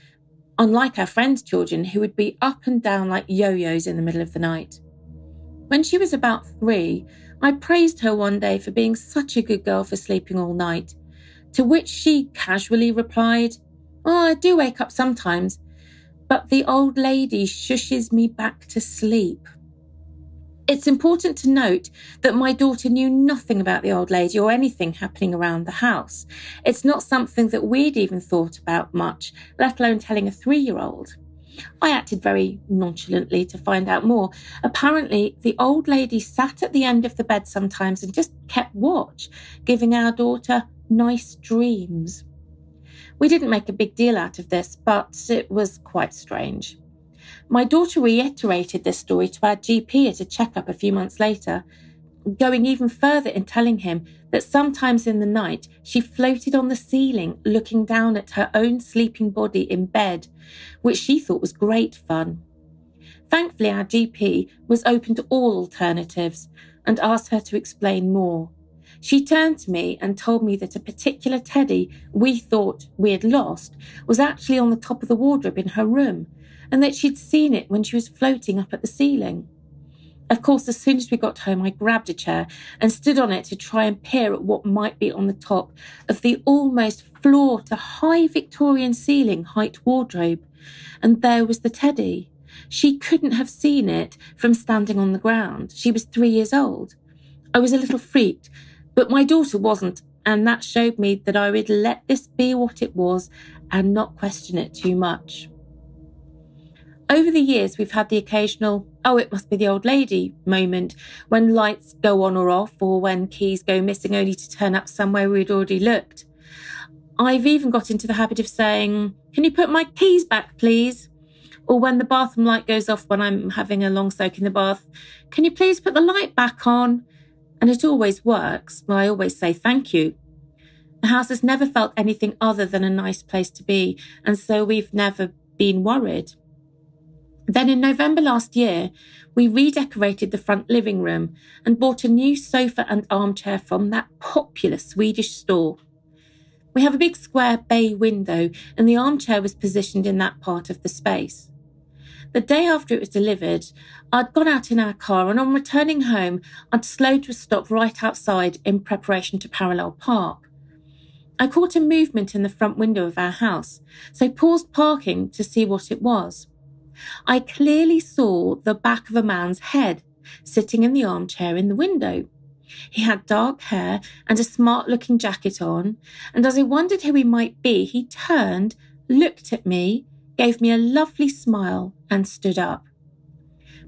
unlike our friends' children who would be up and down like yo-yos in the middle of the night. When she was about 3, I praised her one day for being such a good girl for sleeping all night, to which she casually replied, "I do wake up sometimes, but the old lady shushes me back to sleep." It's important to note that my daughter knew nothing about the old lady or anything happening around the house. It's not something that we'd even thought about much, let alone telling a 3-year-old. I acted very nonchalantly to find out more. Apparently, the old lady sat at the end of the bed sometimes and just kept watch, giving our daughter nice dreams. We didn't make a big deal out of this, but it was quite strange. My daughter reiterated this story to our GP at a checkup a few months later, going even further in telling him that sometimes in the night she floated on the ceiling looking down at her own sleeping body in bed, which she thought was great fun. Thankfully, our GP was open to all alternatives and asked her to explain more. She turned to me and told me that a particular teddy we thought we had lost was actually on the top of the wardrobe in her room, and that she'd seen it when she was floating up at the ceiling. Of course, as soon as we got home, I grabbed a chair and stood on it to try and peer at what might be on the top of the almost floor to high Victorian ceiling height wardrobe. And there was the teddy. She couldn't have seen it from standing on the ground. She was 3 years old. I was a little freaked, but my daughter wasn't, and that showed me that I would let this be what it was and not question it too much. Over the years, we've had the occasional, "oh, it must be the old lady" moment when lights go on or off, or when keys go missing only to turn up somewhere we'd already looked. I've even got into the habit of saying, "Can you put my keys back, please?" Or when the bathroom light goes off when I'm having a long soak in the bath, "Can you please put the light back on?" And it always works. I always say thank you. The house has never felt anything other than a nice place to be, and so we've never been worried. Then in November last year, we redecorated the front living room and bought a new sofa and armchair from that popular Swedish store. We have a big square bay window, and the armchair was positioned in that part of the space. The day after it was delivered, I'd gone out in our car, and on returning home, I'd slowed to a stop right outside in preparation to parallel park. I caught a movement in the front window of our house, so paused parking to see what it was. I clearly saw the back of a man's head sitting in the armchair in the window. He had dark hair and a smart-looking jacket on, and as I wondered who he might be, he turned, looked at me, gave me a lovely smile, and stood up.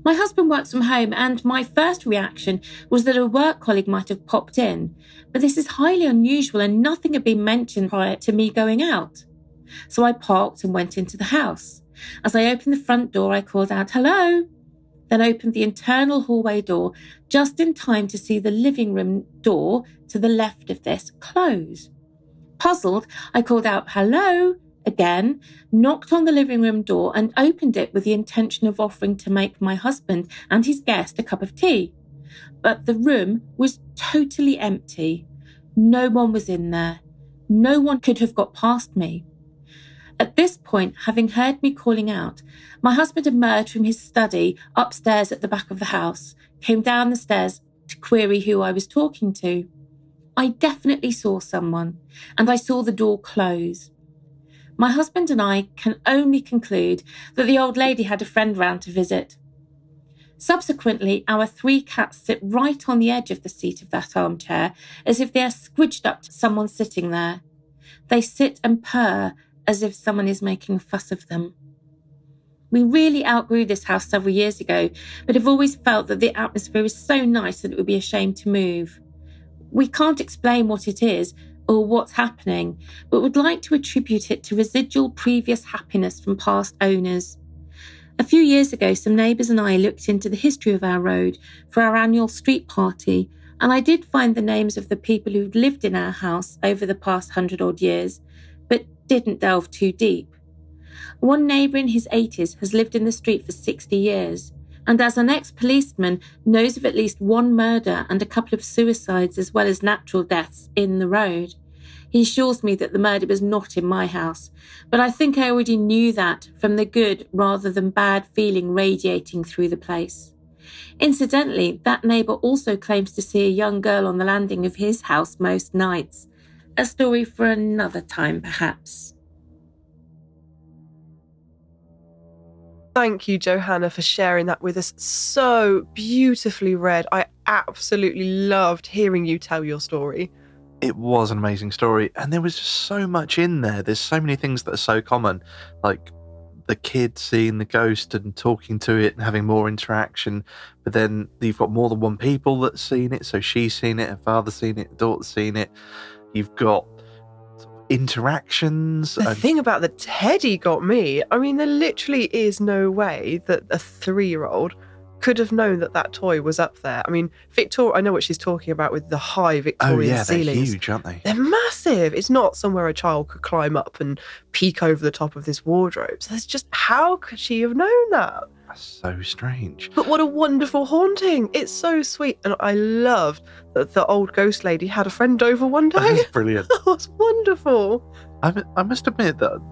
My husband works from home, and my first reaction was that a work colleague might have popped in, but this is highly unusual and nothing had been mentioned prior to me going out. So I parked and went into the house. As I opened the front door, I called out, "Hello," then opened the internal hallway door just in time to see the living room door to the left of this close. Puzzled, I called out, "Hello," again, knocked on the living room door and opened it with the intention of offering to make my husband and his guest a cup of tea. But the room was totally empty. No one was in there. No one could have got past me. At this point, having heard me calling out, my husband emerged from his study upstairs at the back of the house, came down the stairs to query who I was talking to. I definitely saw someone, and I saw the door close. My husband and I can only conclude that the old lady had a friend round to visit. Subsequently, our 3 cats sit right on the edge of the seat of that armchair, as if they are squidged up to someone sitting there. They sit and purr, as if someone is making a fuss of them. We really outgrew this house several years ago, but have always felt that the atmosphere is so nice that it would be a shame to move. We can't explain what it is or what's happening, but would like to attribute it to residual previous happiness from past owners. A few years ago, some neighbours and I looked into the history of our road for our annual street party, and I did find the names of the people who'd lived in our house over the past 100-odd years, but didn't delve too deep. One neighbour in his 80s has lived in the street for 60 years, and as an ex-policeman knows of at least 1 murder and a couple of suicides as well as natural deaths in the road. He assures me that the murder was not in my house, but I think I already knew that from the good rather than bad feeling radiating through the place. Incidentally, that neighbour also claims to see a young girl on the landing of his house most nights. A story for another time, perhaps. Thank you, Johanna, for sharing that with us. So beautifully read. I absolutely loved hearing you tell your story. It was an amazing story, and there was just so much in there. There's so many things that are so common, like the kid seeing the ghost and talking to it and having more interaction, but then you've got more than one people that's seen it. So she's seen it, her father's seen it, her daughter's seen it. You've got interactions. The thing about the teddy got me. I mean, there literally is no way that a 3-year-old could have known that that toy was up there. I mean, Victoria, I know what she's talking about with the high Victorian ceilings. They're huge, aren't they? They're massive. It's not somewhere a child could climb up and peek over the top of this wardrobe. So it's just, how could she have known that? That's so strange. But what a wonderful haunting. It's so sweet. And I loved that the old ghost lady had a friend over one day. That's brilliant. That was wonderful. I must admit that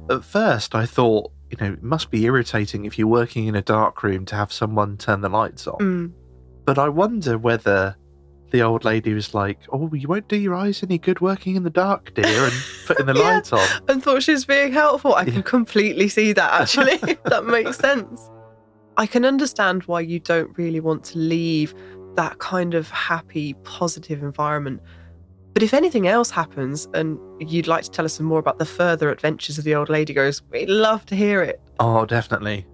at first I thought it must be irritating if you're working in a dark room to have someone turn the lights on. But I wonder whether the old lady was like, "Oh, you won't do your eyes any good working in the dark, dear," and putting the lights on. And thought she was being helpful. I can completely see that, actually. That makes sense. I can understand why you don't really want to leave that kind of happy, positive environment. But if anything else happens and you'd like to tell us some more about the further adventures of the old lady ghost, we'd love to hear it. Oh, definitely.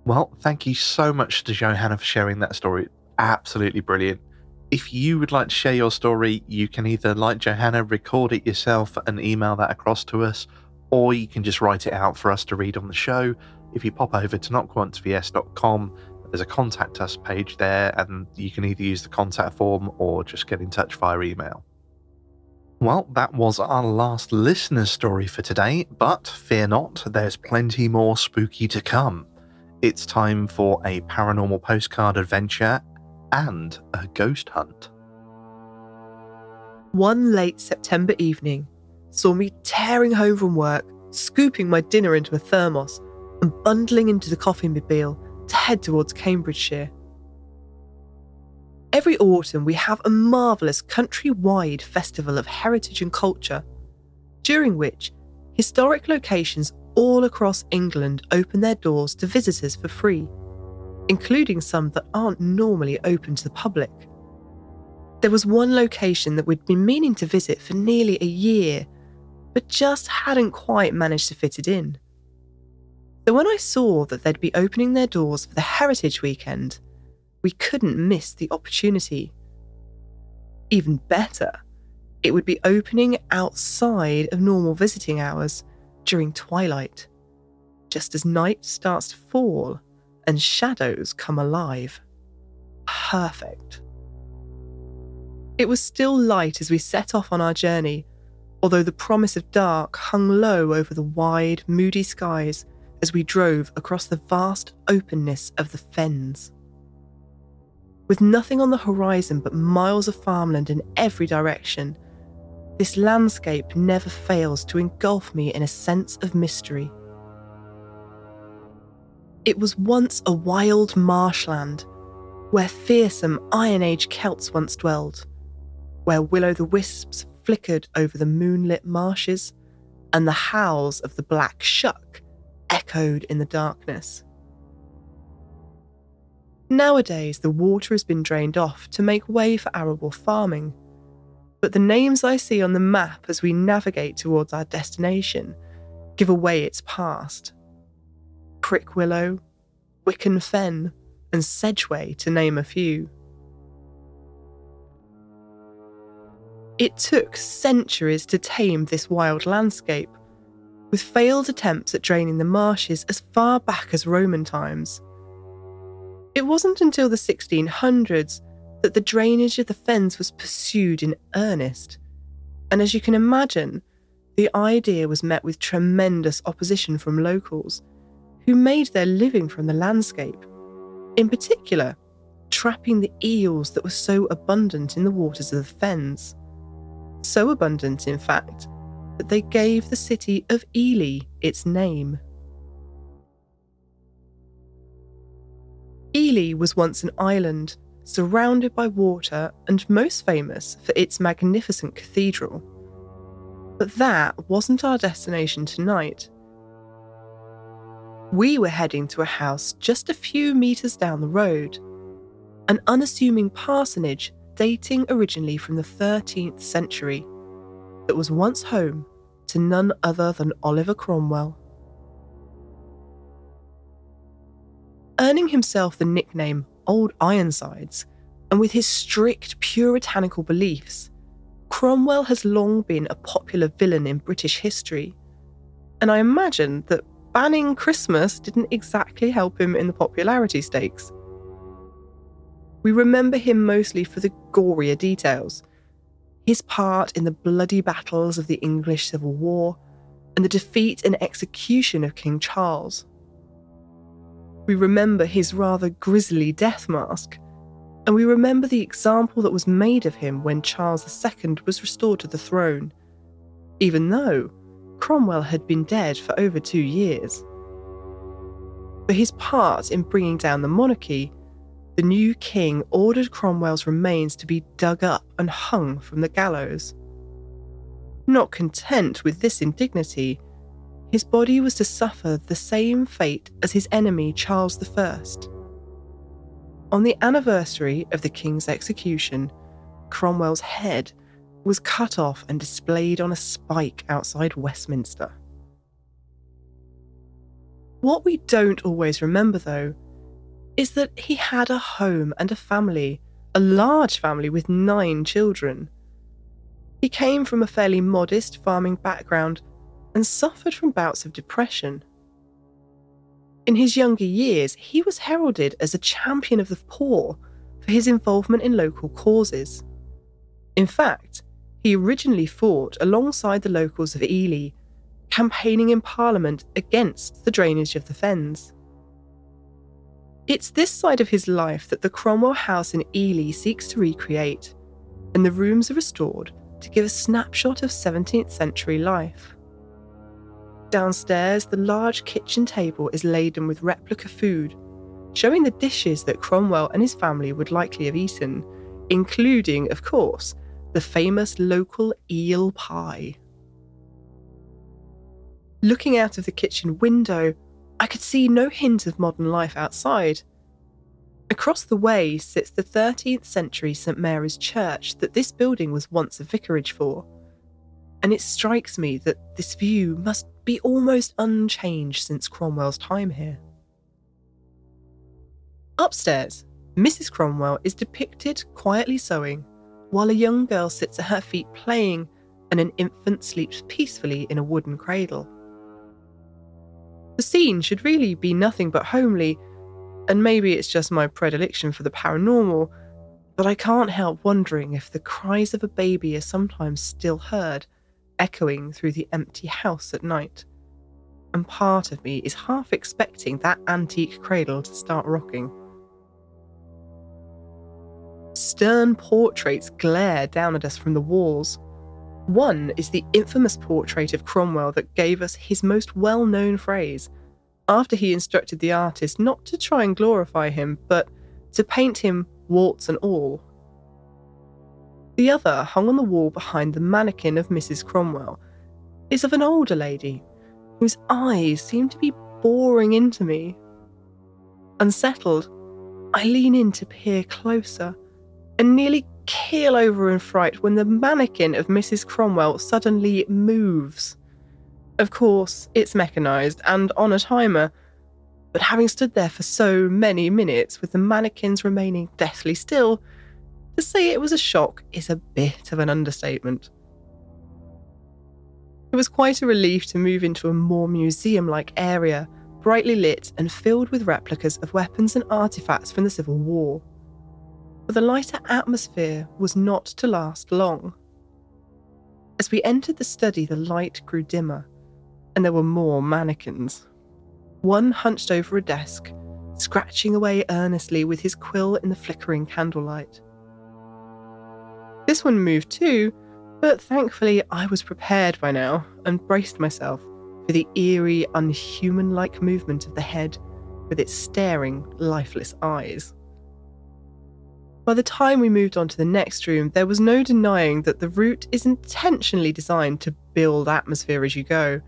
Well, thank you so much to Johanna for sharing that story. Absolutely brilliant. If you would like to share your story, you can either, like Johanna, record it yourself and email that across to us, or you can just write it out for us to read on the show. If you pop over to notonceVS.com, there's a contact us page there, and you can either use the contact form or just get in touch via email. Well, that was our last listener story for today, but fear not, there's plenty more spooky to come. It's time for a paranormal postcard adventure and a ghost hunt. One late September evening saw me tearing home from work, scooping my dinner into a thermos and bundling into the coffee-mobile to head towards Cambridgeshire. Every autumn we have a marvellous country-wide festival of heritage and culture, during which historic locations all across England open their doors to visitors for free, including some that aren't normally open to the public. There was one location that we'd been meaning to visit for nearly a year, but just hadn't quite managed to fit it in. So when I saw that they'd be opening their doors for the Heritage Weekend, we couldn't miss the opportunity. Even better, it would be opening outside of normal visiting hours during twilight, just as night starts to fall and shadows come alive. Perfect. It was still light as we set off on our journey, although the promise of dark hung low over the wide, moody skies as we drove across the vast openness of the fens. With nothing on the horizon but miles of farmland in every direction, this landscape never fails to engulf me in a sense of mystery. It was once a wild marshland, where fearsome Iron Age Celts once dwelled, where will-o'-the-wisps flickered over the moonlit marshes, and the howls of the black shuck echoed in the darkness. Nowadays, the water has been drained off to make way for arable farming, but the names I see on the map as we navigate towards our destination give away its past. Prickwillow, Wicken Fen, and Sedgeway, to name a few. It took centuries to tame this wild landscape, with failed attempts at draining the marshes as far back as Roman times. It wasn't until the 1600s that the drainage of the fens was pursued in earnest, and as you can imagine, the idea was met with tremendous opposition from locals, who made their living from the landscape, in particular, trapping the eels that were so abundant in the waters of the fens. So abundant, in fact, that they gave the city of Ely its name. Ely was once an island, surrounded by water and most famous for its magnificent cathedral. But that wasn't our destination tonight. We were heading to a house just a few metres down the road, an unassuming parsonage dating originally from the 13th century that was once home to none other than Oliver Cromwell. Earning himself the nickname Old Ironsides, and with his strict puritanical beliefs, Cromwell has long been a popular villain in British history, and I imagine that banning Christmas didn't exactly help him in the popularity stakes. We remember him mostly for the gorier details, his part in the bloody battles of the English Civil War, and the defeat and execution of King Charles. We remember his rather grisly death mask, and we remember the example that was made of him when Charles II was restored to the throne, even though Cromwell had been dead for over 2 years. For his part in bringing down the monarchy, the new king ordered Cromwell's remains to be dug up and hung from the gallows. Not content with this indignity, his body was to suffer the same fate as his enemy Charles I. On the anniversary of the king's execution, Cromwell's head was cut off and displayed on a spike outside Westminster. What we don't always remember, though, is that he had a home and a family, a large family with 9 children. He came from a fairly modest farming background and suffered from bouts of depression. In his younger years, he was heralded as a champion of the poor for his involvement in local causes. In fact, he originally fought alongside the locals of Ely, campaigning in Parliament against the drainage of the fens. It's this side of his life that the Cromwell house in Ely seeks to recreate, and the rooms are restored to give a snapshot of 17th century life. Downstairs, the large kitchen table is laden with replica food, showing the dishes that Cromwell and his family would likely have eaten, including, of course, the famous local eel pie. Looking out of the kitchen window, I could see no hint of modern life outside. Across the way sits the 13th century St Mary's Church that this building was once a vicarage for, and it strikes me that this view must be almost unchanged since Cromwell's time here. Upstairs, Mrs Cromwell is depicted quietly sewing, while a young girl sits at her feet playing and an infant sleeps peacefully in a wooden cradle. The scene should really be nothing but homely, and maybe it's just my predilection for the paranormal, but I can't help wondering if the cries of a baby are sometimes still heard, echoing through the empty house at night. And part of me is half expecting that antique cradle to start rocking. Stern portraits glare down at us from the walls. One is the infamous portrait of Cromwell that gave us his most well-known phrase, after he instructed the artist not to try and glorify him, but to paint him warts and all. The other, hung on the wall behind the mannequin of Mrs Cromwell, is of an older lady, whose eyes seem to be boring into me. Unsettled, I lean in to peer closer, and nearly keel over in fright when the mannequin of Mrs Cromwell suddenly moves. Of course, it's mechanised and on a timer, but having stood there for so many minutes with the mannequins remaining deathly still, to say it was a shock is a bit of an understatement. It was quite a relief to move into a more museum-like area, brightly lit and filled with replicas of weapons and artefacts from the Civil War. But the lighter atmosphere was not to last long. As we entered the study, the light grew dimmer, and there were more mannequins. One hunched over a desk, scratching away earnestly with his quill in the flickering candlelight. This one moved too, but thankfully I was prepared by now and braced myself for the eerie, unhuman-like movement of the head with its staring, lifeless eyes. By the time we moved on to the next room, there was no denying that the route is intentionally designed to build atmosphere as you go,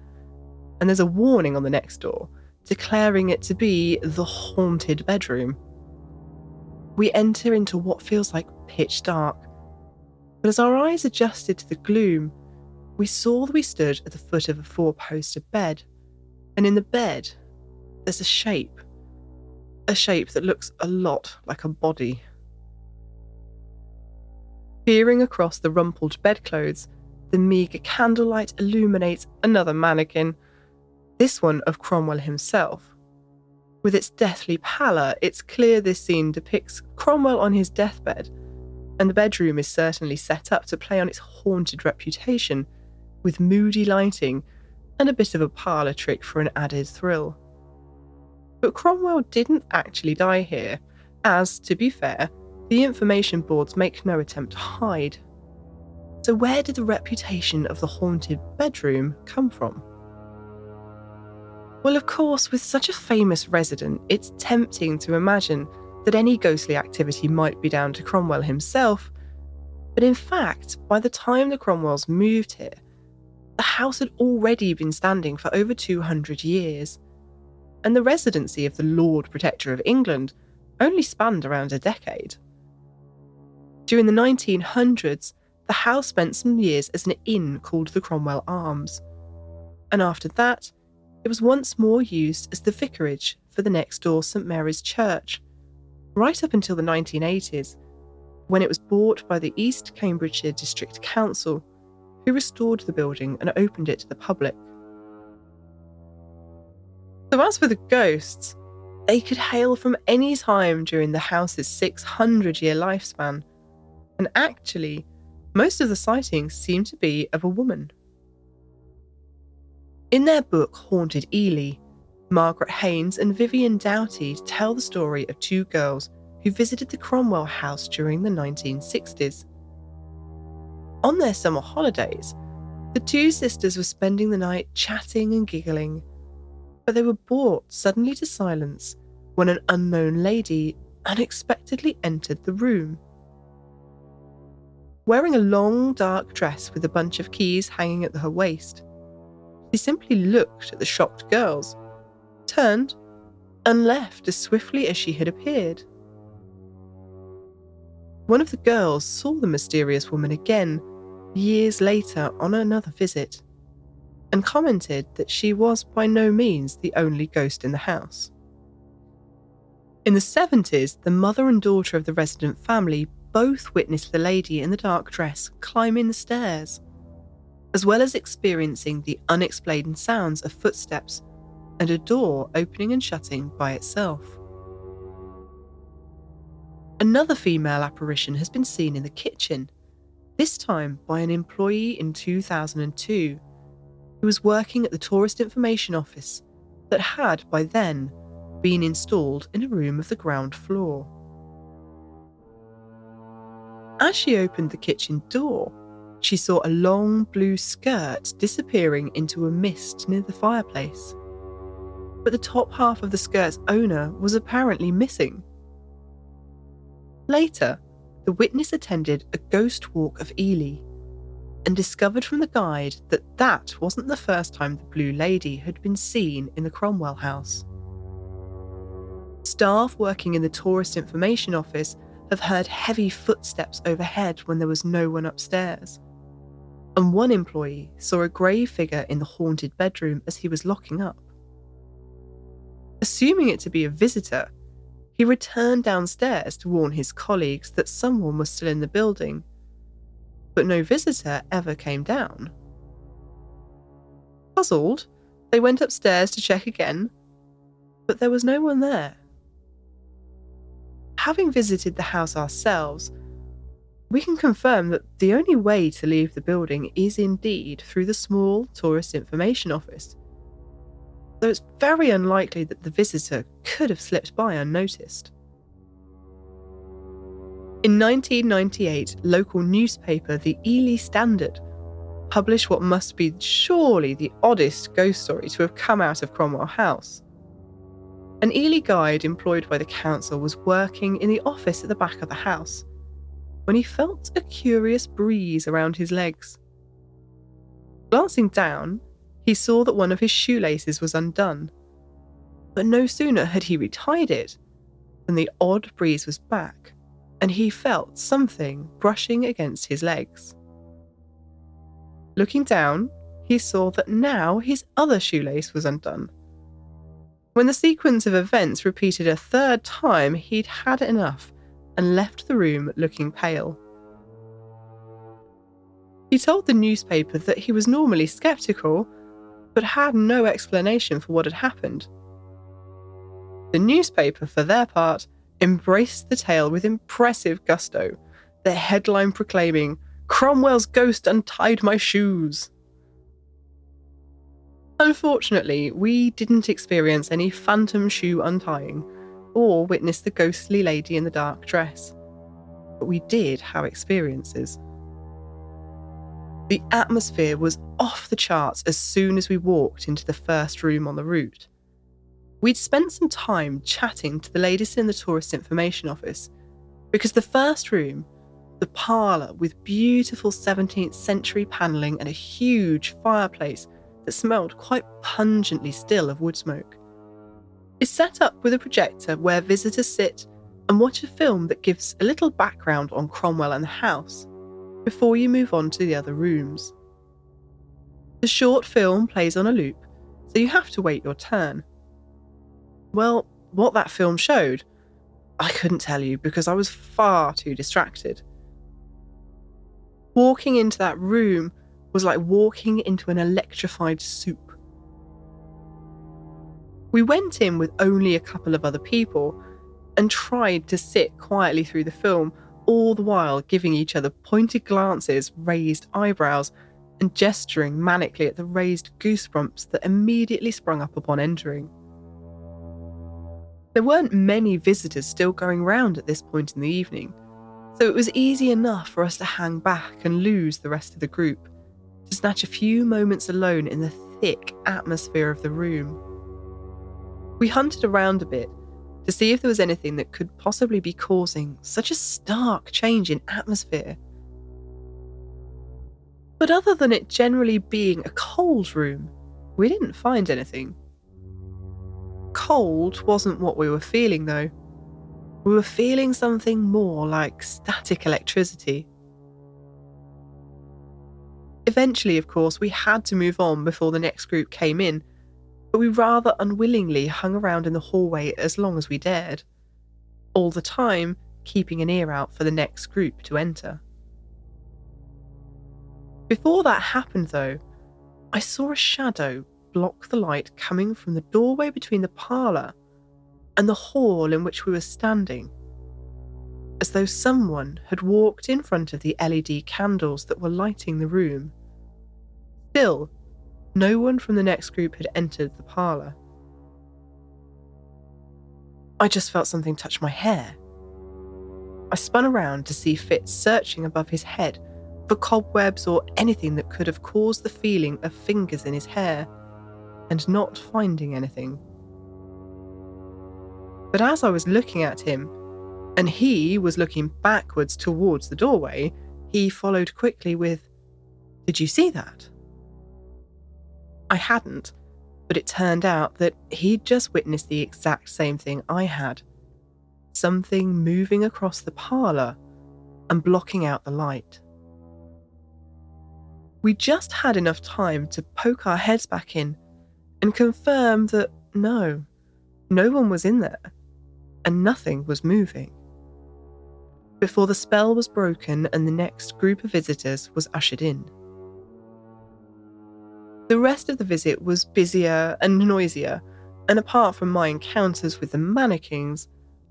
and there's a warning on the next door, declaring it to be the haunted bedroom. We enter into what feels like pitch dark, but as our eyes adjusted to the gloom, we saw that we stood at the foot of a 4-poster bed, and in the bed, there's a shape that looks a lot like a body. Peering across the rumpled bedclothes, the meagre candlelight illuminates another mannequin, this one of Cromwell himself. With its deathly pallor, it's clear this scene depicts Cromwell on his deathbed, and the bedroom is certainly set up to play on its haunted reputation, with moody lighting and a bit of a parlour trick for an added thrill. But Cromwell didn't actually die here, as, to be fair, the information boards make no attempt to hide. So where did the reputation of the haunted bedroom come from? Well, of course, with such a famous resident, it's tempting to imagine that any ghostly activity might be down to Cromwell himself, but in fact, by the time the Cromwells moved here, the house had already been standing for over 200 years, and the residency of the Lord Protector of England only spanned around a decade. During the 1900s, the house spent some years as an inn called the Cromwell Arms, and after that, it was once more used as the vicarage for the next door St Mary's Church, right up until the 1980s, when it was bought by the East Cambridgeshire District Council, who restored the building and opened it to the public. So as for the ghosts, they could hail from any time during the house's 600-year lifespan, and actually, most of the sightings seem to be of a woman. In their book Haunted Ely, Margaret Haynes and Vivian Doughty tell the story of two girls who visited the Cromwell house during the 1960s. On their summer holidays, the two sisters were spending the night chatting and giggling, but they were brought suddenly to silence when an unknown lady unexpectedly entered the room. Wearing a long dark dress with a bunch of keys hanging at her waist, she simply looked at the shocked girls, turned, and left as swiftly as she had appeared. One of the girls saw the mysterious woman again, years later on another visit, and commented that she was by no means the only ghost in the house. In the 70s, the mother and daughter of the resident family both witnessed the lady in the dark dress climbing the stairs, as well as experiencing the unexplained sounds of footsteps and a door opening and shutting by itself. Another female apparition has been seen in the kitchen, this time by an employee in 2002 who was working at the Tourist Information Office that had, by then, been installed in a room of the ground floor. As she opened the kitchen door, she saw a long blue skirt disappearing into a mist near the fireplace. But the top half of the skirt's owner was apparently missing. Later, the witness attended a ghost walk of Ely and discovered from the guide that that wasn't the first time the Blue Lady had been seen in the Cromwell house. Staff working in the Tourist Information Office have heard heavy footsteps overhead when there was no one upstairs, and one employee saw a grey figure in the haunted bedroom as he was locking up. Assuming it to be a visitor, he returned downstairs to warn his colleagues that someone was still in the building, but no visitor ever came down. Puzzled, they went upstairs to check again, but there was no one there. Having visited the house ourselves, we can confirm that the only way to leave the building is indeed through the small Tourist Information Office, though it's very unlikely that the visitor could have slipped by unnoticed. In 1998, local newspaper The Ely Standard published what must be surely the oddest ghost story to have come out of Cromwell House. An Ely guide employed by the council was working in the office at the back of the house when he felt a curious breeze around his legs. Glancing down, he saw that one of his shoelaces was undone, but no sooner had he retied it than the odd breeze was back, and he felt something brushing against his legs. Looking down, he saw that now his other shoelace was undone. When the sequence of events repeated a third time, he'd had enough and left the room looking pale. He told the newspaper that he was normally sceptical, but had no explanation for what had happened. The newspaper, for their part, embraced the tale with impressive gusto, their headline proclaiming, "Cromwell's ghost untied my shoes." Unfortunately, we didn't experience any phantom shoe untying or witness the ghostly lady in the dark dress, but we did have experiences. The atmosphere was off the charts as soon as we walked into the first room on the route. We'd spent some time chatting to the ladies in the tourist information office because the first room, the parlour with beautiful 17th century panelling and a huge fireplace that smelled quite pungently still of wood smoke, is set up with a projector where visitors sit and watch a film that gives a little background on Cromwell and the house before you move on to the other rooms. The short film plays on a loop, so you have to wait your turn. Well, what that film showed, I couldn't tell you because I was far too distracted. Walking into that room was like walking into an electrified soup. We went in with only a couple of other people and tried to sit quietly through the film, all the while giving each other pointed glances, raised eyebrows, and gesturing manically at the raised goosebumps that immediately sprung up upon entering. There weren't many visitors still going round at this point in the evening, so it was easy enough for us to hang back and lose the rest of the group, to snatch a few moments alone in the thick atmosphere of the room. We hunted around a bit to see if there was anything that could possibly be causing such a stark change in atmosphere. But other than it generally being a cold room, we didn't find anything. Cold wasn't what we were feeling though. We were feeling something more like static electricity. Eventually, of course, we had to move on before the next group came in, but we rather unwillingly hung around in the hallway as long as we dared, all the time keeping an ear out for the next group to enter. Before that happened though, I saw a shadow block the light coming from the doorway between the parlour and the hall in which we were standing, as though someone had walked in front of the LED candles that were lighting the room. Still, no one from the next group had entered the parlour. I just felt something touch my hair. I spun around to see Fitz searching above his head for cobwebs or anything that could have caused the feeling of fingers in his hair, and not finding anything. But as I was looking at him, and he was looking backwards towards the doorway, he followed quickly with, "Did you see that?" I hadn't, but it turned out that he'd just witnessed the exact same thing I had. Something moving across the parlour and blocking out the light. We just had enough time to poke our heads back in and confirm that no one was in there, and nothing was moving, before the spell was broken and the next group of visitors was ushered in. The rest of the visit was busier and noisier, and apart from my encounters with the mannequins,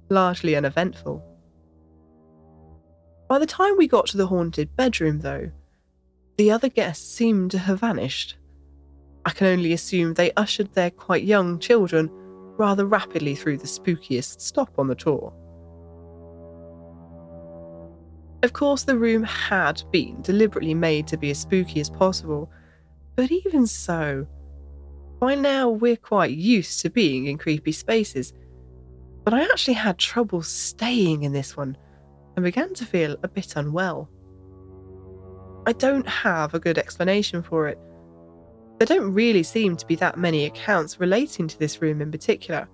largely uneventful. By the time we got to the haunted bedroom, though, the other guests seemed to have vanished. I can only assume they ushered their quite young children rather rapidly through the spookiest stop on the tour. Of course, the room had been deliberately made to be as spooky as possible, but even so, by now we're quite used to being in creepy spaces, but I actually had trouble staying in this one and began to feel a bit unwell. I don't have a good explanation for it. There don't really seem to be that many accounts relating to this room in particular,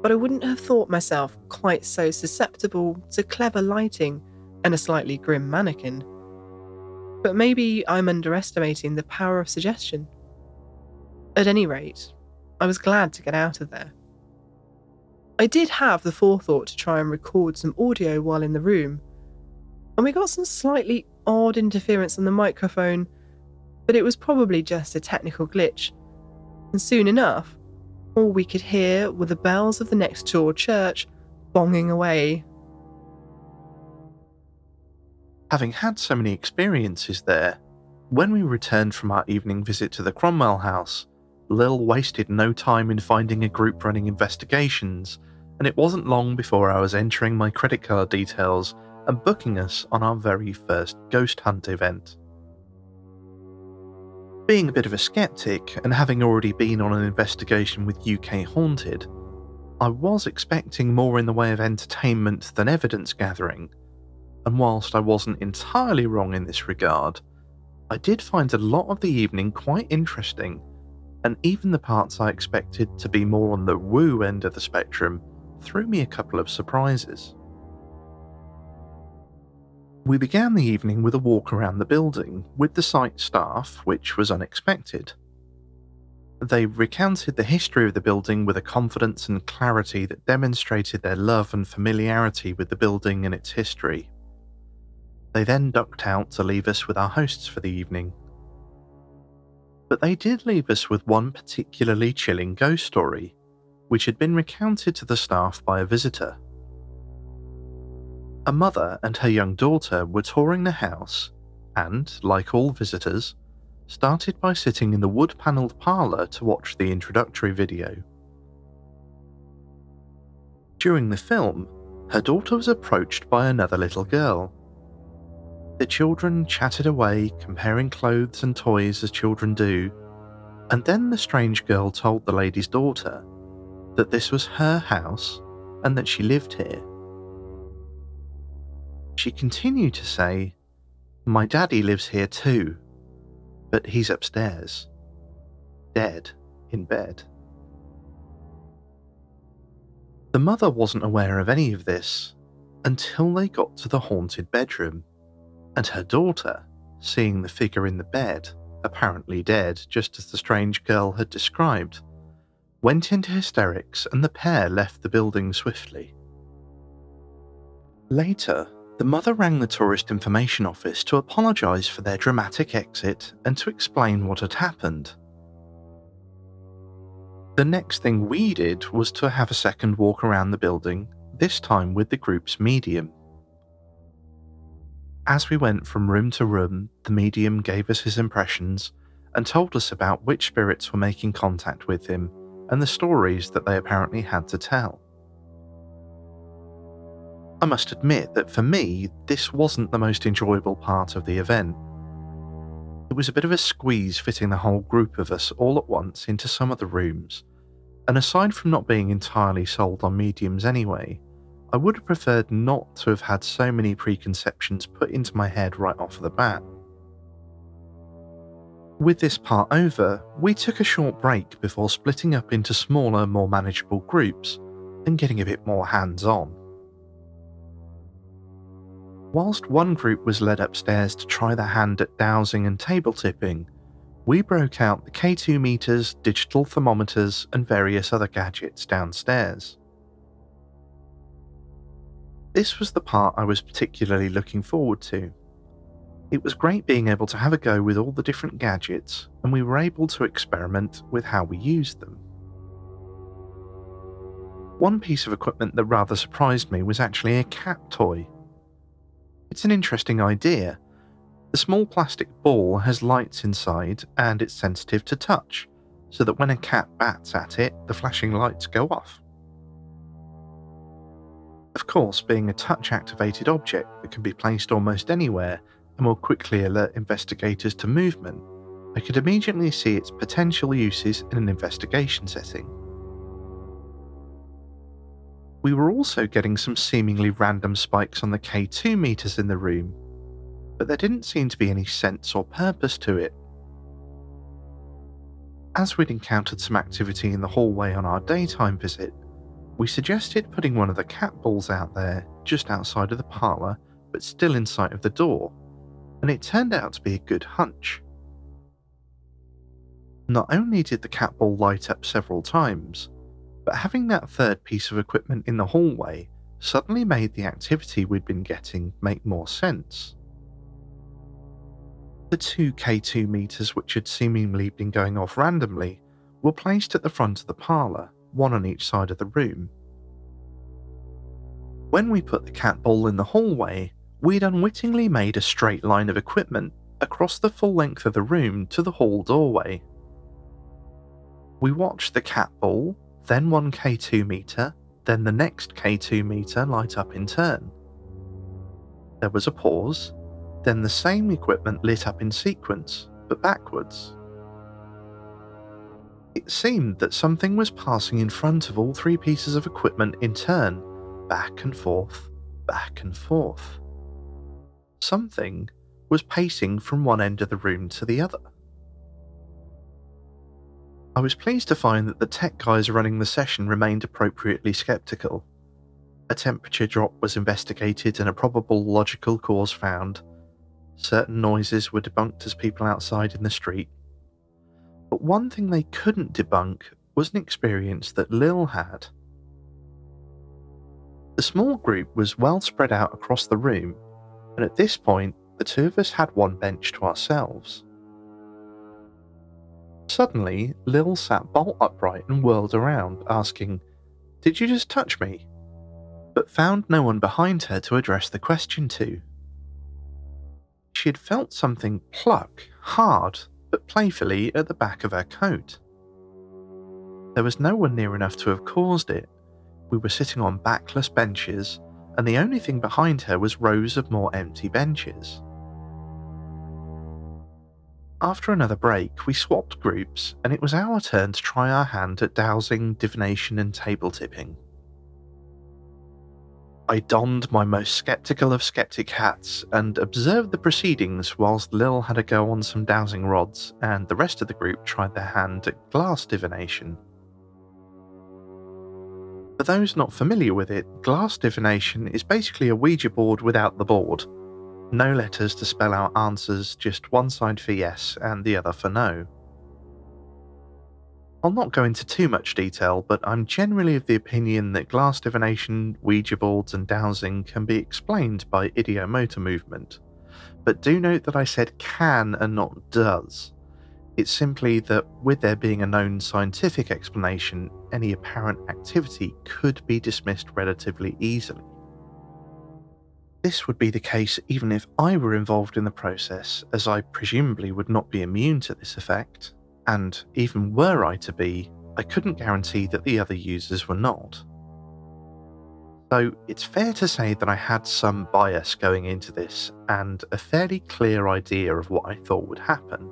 but I wouldn't have thought myself quite so susceptible to clever lighting and a slightly grim mannequin. But maybe I'm underestimating the power of suggestion. At any rate, I was glad to get out of there. I did have the forethought to try and record some audio while in the room, and we got some slightly odd interference on the microphone, but it was probably just a technical glitch, and soon enough, all we could hear were the bells of the next door church bonging away. Having had so many experiences there, when we returned from our evening visit to the Cromwell house, Lil wasted no time in finding a group running investigations, and it wasn't long before I was entering my credit card details and booking us on our very first ghost hunt event. Being a bit of a skeptic and having already been on an investigation with UK Haunted, I was expecting more in the way of entertainment than evidence gathering, and whilst I wasn't entirely wrong in this regard, I did find a lot of the evening quite interesting, and even the parts I expected to be more on the woo end of the spectrum threw me a couple of surprises. We began the evening with a walk around the building with the site staff, which was unexpected. They recounted the history of the building with a confidence and clarity that demonstrated their love and familiarity with the building and its history. They then ducked out to leave us with our hosts for the evening. But they did leave us with one particularly chilling ghost story, which had been recounted to the staff by a visitor. A mother and her young daughter were touring the house and, like all visitors, started by sitting in the wood-panelled parlour to watch the introductory video. During the film, her daughter was approached by another little girl. The children chatted away, comparing clothes and toys as children do, and then the strange girl told the lady's daughter that this was her house and that she lived here. She continued to say, "My daddy lives here too, but he's upstairs, dead in bed." The mother wasn't aware of any of this until they got to the haunted bedroom, and her daughter, seeing the figure in the bed, apparently dead just as the strange girl had described, went into hysterics and the pair left the building swiftly. Later, the mother rang the tourist information office to apologise for their dramatic exit and to explain what had happened. The next thing we did was to have a second walk around the building, this time with the group's medium. As we went from room to room, the medium gave us his impressions and told us about which spirits were making contact with him and the stories that they apparently had to tell. I must admit that for me, this wasn't the most enjoyable part of the event. It was a bit of a squeeze fitting the whole group of us all at once into some of the rooms, and aside from not being entirely sold on mediums anyway, I would have preferred not to have had so many preconceptions put into my head right off the bat. With this part over, we took a short break before splitting up into smaller, more manageable groups and getting a bit more hands-on. Whilst one group was led upstairs to try their hand at dowsing and table tipping, we broke out the K2 meters, digital thermometers, and various other gadgets downstairs. This was the part I was particularly looking forward to. It was great being able to have a go with all the different gadgets, and we were able to experiment with how we used them. One piece of equipment that rather surprised me was actually a cat toy. It's an interesting idea. The small plastic ball has lights inside and it's sensitive to touch, so that when a cat bats at it, the flashing lights go off. Of course, being a touch-activated object that can be placed almost anywhere and will quickly alert investigators to movement, I could immediately see its potential uses in an investigation setting. We were also getting some seemingly random spikes on the K2 meters in the room, but there didn't seem to be any sense or purpose to it. As we'd encountered some activity in the hallway on our daytime visit, we suggested putting one of the cat balls out there, just outside of the parlour, but still in sight of the door, and it turned out to be a good hunch. Not only did the cat ball light up several times, but having that third piece of equipment in the hallway suddenly made the activity we'd been getting make more sense. The two K2 meters which had seemingly been going off randomly were placed at the front of the parlour, one on each side of the room. When we put the cat ball in the hallway, we'd unwittingly made a straight line of equipment across the full length of the room to the hall doorway. We watched the cat ball, then one K2 meter, then the next K2 meter light up in turn. There was a pause, then the same equipment lit up in sequence, but backwards, It seemed that something was passing in front of all three pieces of equipment in turn, back and forth, back and forth. Something was pacing from one end of the room to the other. I was pleased to find that the tech guys running the session remained appropriately skeptical. A temperature drop was investigated and a probable logical cause found. Certain noises were debunked as people outside in the street. But one thing they couldn't debunk was an experience that Lil had. The small group was well spread out across the room, and at this point, the two of us had one bench to ourselves. Suddenly, Lil sat bolt upright and whirled around, asking, "Did you just touch me?" But found no one behind her to address the question to. She had felt something pluck, hard, but playfully at the back of her coat. There was no one near enough to have caused it. We were sitting on backless benches, and the only thing behind her was rows of more empty benches. After another break, we swapped groups, and it was our turn to try our hand at dowsing, divination, and table tipping. I donned my most skeptical of skeptic hats and observed the proceedings whilst Lil had a go on some dowsing rods and the rest of the group tried their hand at glass divination. For those not familiar with it, glass divination is basically a Ouija board without the board. No letters to spell out answers, just one side for yes and the other for no. I'll not go into too much detail, but I'm generally of the opinion that glass divination, Ouija boards and dowsing can be explained by ideomotor movement. But do note that I said can and not does. It's simply that with there being a known scientific explanation, any apparent activity could be dismissed relatively easily. This would be the case even if I were involved in the process, as I presumably would not be immune to this effect. And even were I to be, I couldn't guarantee that the other users were not. So it's fair to say that I had some bias going into this and a fairly clear idea of what I thought would happen.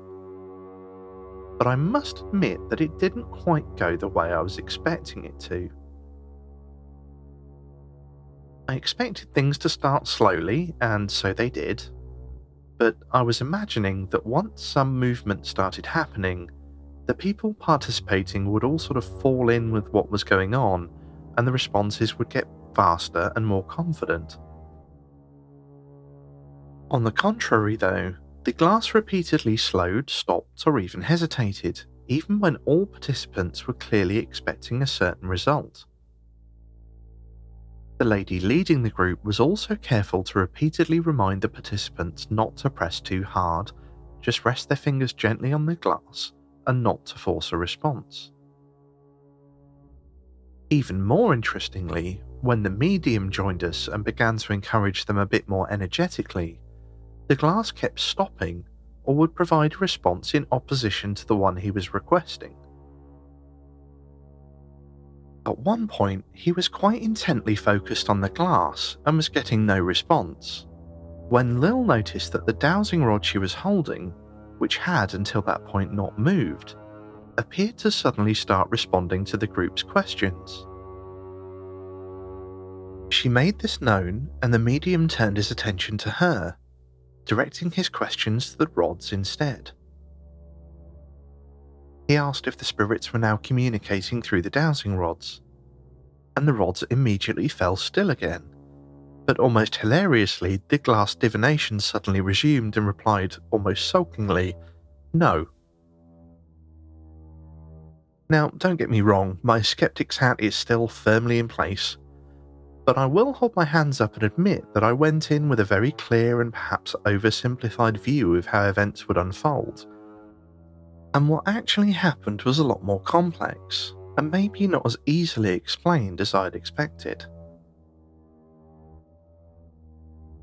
But I must admit that it didn't quite go the way I was expecting it to. I expected things to start slowly, and so they did. But I was imagining that once some movement started happening, the people participating would all sort of fall in with what was going on, and the responses would get faster and more confident. On the contrary, though, the glass repeatedly slowed, stopped, or even hesitated, even when all participants were clearly expecting a certain result. The lady leading the group was also careful to repeatedly remind the participants not to press too hard, just rest their fingers gently on the glass, and not to force a response. Even more interestingly, when the medium joined us and began to encourage them a bit more energetically, the glass kept stopping or would provide a response in opposition to the one he was requesting. At one point, he was quite intently focused on the glass and was getting no response, when Lil noticed that the dowsing rod she was holding, which had until that point not moved, appeared to suddenly start responding to the group's questions. She made this known, and the medium turned his attention to her, directing his questions to the rods instead. He asked if the spirits were now communicating through the dowsing rods, and the rods immediately fell still again. But almost hilariously, the glass divination suddenly resumed and replied, almost sulkingly, "No." Now, don't get me wrong, my skeptic's hat is still firmly in place, but I will hold my hands up and admit that I went in with a very clear and perhaps oversimplified view of how events would unfold. And what actually happened was a lot more complex, and maybe not as easily explained as I'd expected.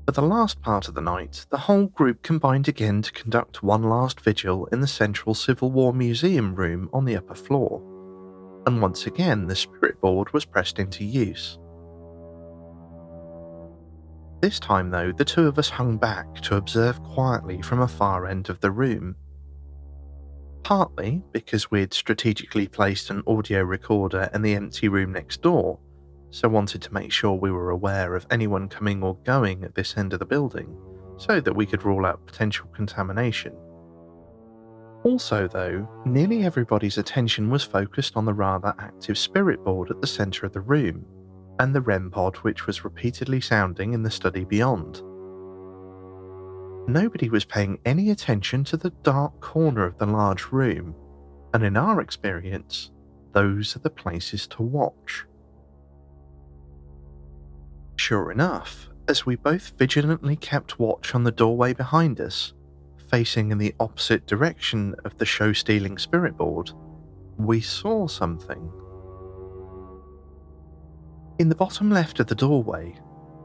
For the last part of the night, the whole group combined again to conduct one last vigil in the Central Civil War Museum room on the upper floor, and once again the spirit board was pressed into use. This time though, the two of us hung back to observe quietly from a far end of the room. partly because we'd strategically placed an audio recorder in the empty room next door, so wanted to make sure we were aware of anyone coming or going at this end of the building, so that we could rule out potential contamination. Also though, nearly everybody's attention was focused on the rather active spirit board at the centre of the room, and the REM pod which was repeatedly sounding in the study beyond. Nobody was paying any attention to the dark corner of the large room, and in our experience, those are the places to watch. Sure enough, as we both vigilantly kept watch on the doorway behind us, facing in the opposite direction of the show-stealing spirit board, we saw something. In the bottom left of the doorway,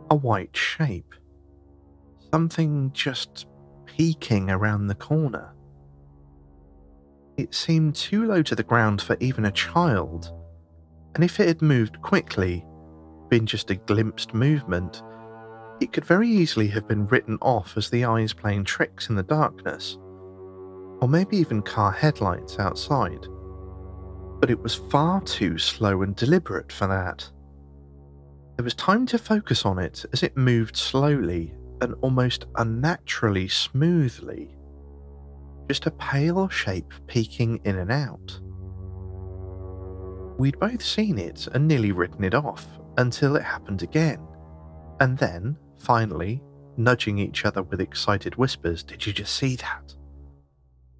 a white shape. Something just peeking around the corner. It seemed too low to the ground for even a child, and if it had moved quickly, been just a glimpsed movement, it could very easily have been written off as the eyes playing tricks in the darkness, or maybe even car headlights outside. But it was far too slow and deliberate for that. There was time to focus on it as it moved slowly and almost unnaturally smoothly. Just a pale shape peeking in and out. We'd both seen it and nearly written it off until it happened again, and then, finally, nudging each other with excited whispers, "Did you just see that?"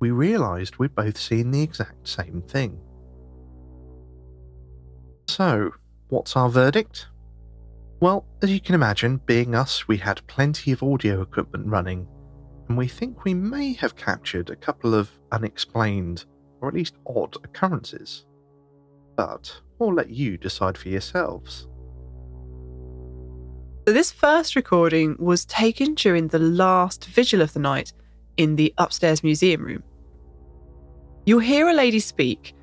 We realised we'd both seen the exact same thing. So, what's our verdict? Well, as you can imagine, being us, we had plenty of audio equipment running, and we think we may have captured a couple of unexplained, or at least odd, occurrences. But we'll let you decide for yourselves. So this first recording was taken during the last vigil of the night in the upstairs museum room. You'll hear a lady speak,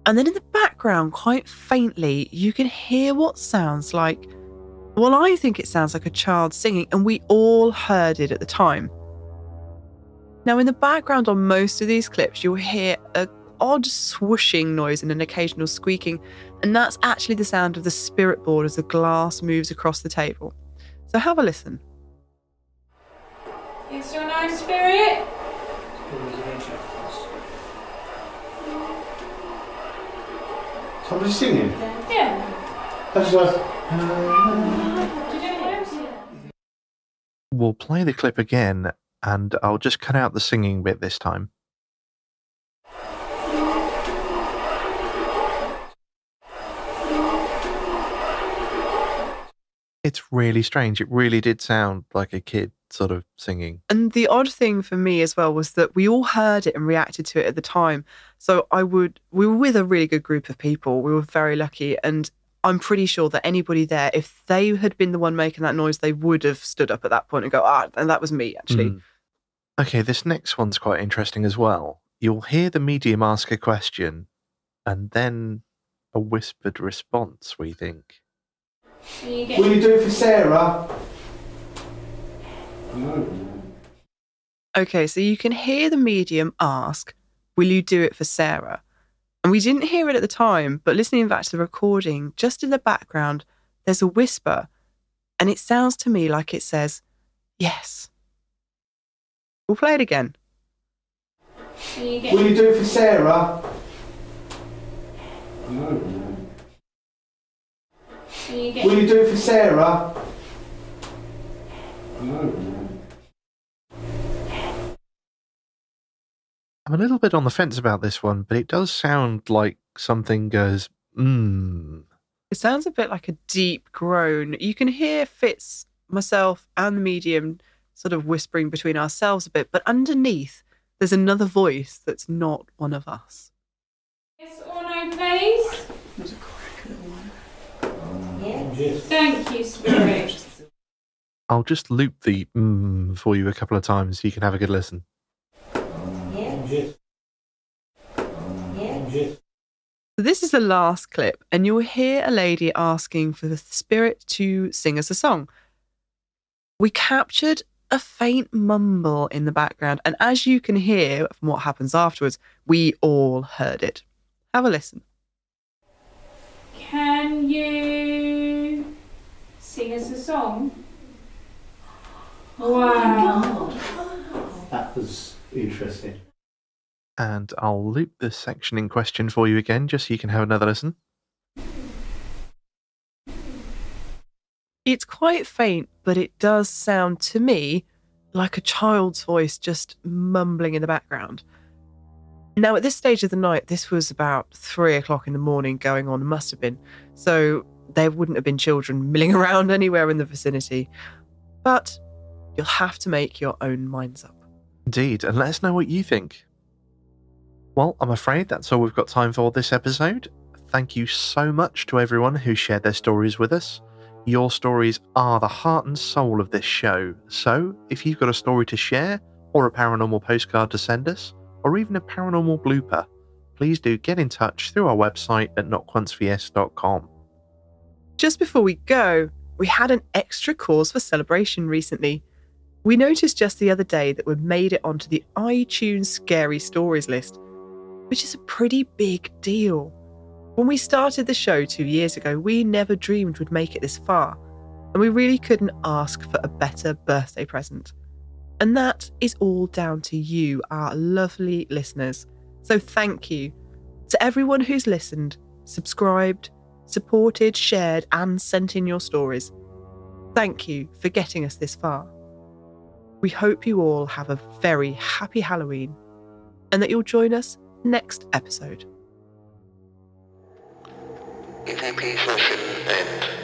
and then in the background, quite faintly, you can hear what sounds like, well, I think it sounds like a child singing, and we all heard it at the time. Now, in the background on most of these clips, you'll hear an odd swooshing noise and an occasional squeaking, and that's actually the sound of the spirit board as the glass moves across the table. So have a listen. Is your nice spirit? Somebody singing? Yeah. That's like... We'll play the clip again, and I'll just cut out the singing bit this time. It's really strange. It really did sound like a kid sort of singing. And the odd thing for me as well was that we all heard it and reacted to it at the time. So we were with a really good group of people. We were very lucky, and I'm pretty sure that anybody there, if they had been the one making that noise, they would have stood up at that point and go, and that was me, actually. Okay, this next one's quite interesting as well. You'll hear the medium ask a question, and then a whispered response, we think. Will you do it for Sarah? Okay, so you can hear the medium ask, will you do it for Sarah? And we didn't hear it at the time, but listening back to the recording, just in the background, there's a whisper, and it sounds to me like it says, yes. We'll play it again. Will you do it for Sarah? Will you do it for Sarah? I'm a little bit on the fence about this one, but it does sound like something goes, It sounds a bit like a deep groan. You can hear Fitz, myself, and the medium sort of whispering between ourselves a bit, but underneath, there's another voice that's not one of us. Yes or no, please? There's a crack little one. Yes. Thank you, spirit. I'll just loop the for you a couple of times so you can have a good listen. Yes. So this is the last clip, and you'll hear a lady asking for the spirit to sing us a song. We captured a faint mumble in the background, and as you can hear from what happens afterwards, we all heard it. Have a listen. Can you sing us a song? Wow. That was interesting. And I'll loop the section in question for you again, just so you can have another listen. It's quite faint, but it does sound to me like a child's voice just mumbling in the background. Now, at this stage of the night, this was about 3 o'clock in the morning going on, must have been, so there wouldn't have been children milling around anywhere in the vicinity. But you'll have to make your own minds up. Indeed, and let us know what you think. Well, I'm afraid that's all we've got time for this episode. Thank you so much to everyone who shared their stories with us. Your stories are the heart and soul of this show, so if you've got a story to share, or a paranormal postcard to send us, or even a paranormal blooper, please do get in touch through our website at notonceVS.com. Just before we go, we had an extra cause for celebration recently. We noticed just the other day that we'd made it onto the iTunes Scary Stories list, which is a pretty big deal. When we started the show 2 years ago, we never dreamed we'd make it this far, and we really couldn't ask for a better birthday present. And that is all down to you, our lovely listeners. So thank you to everyone who's listened, subscribed, supported, shared, and sent in your stories. Thank you for getting us this far. We hope you all have a very happy Halloween and that you'll join us next episode. EVP session end.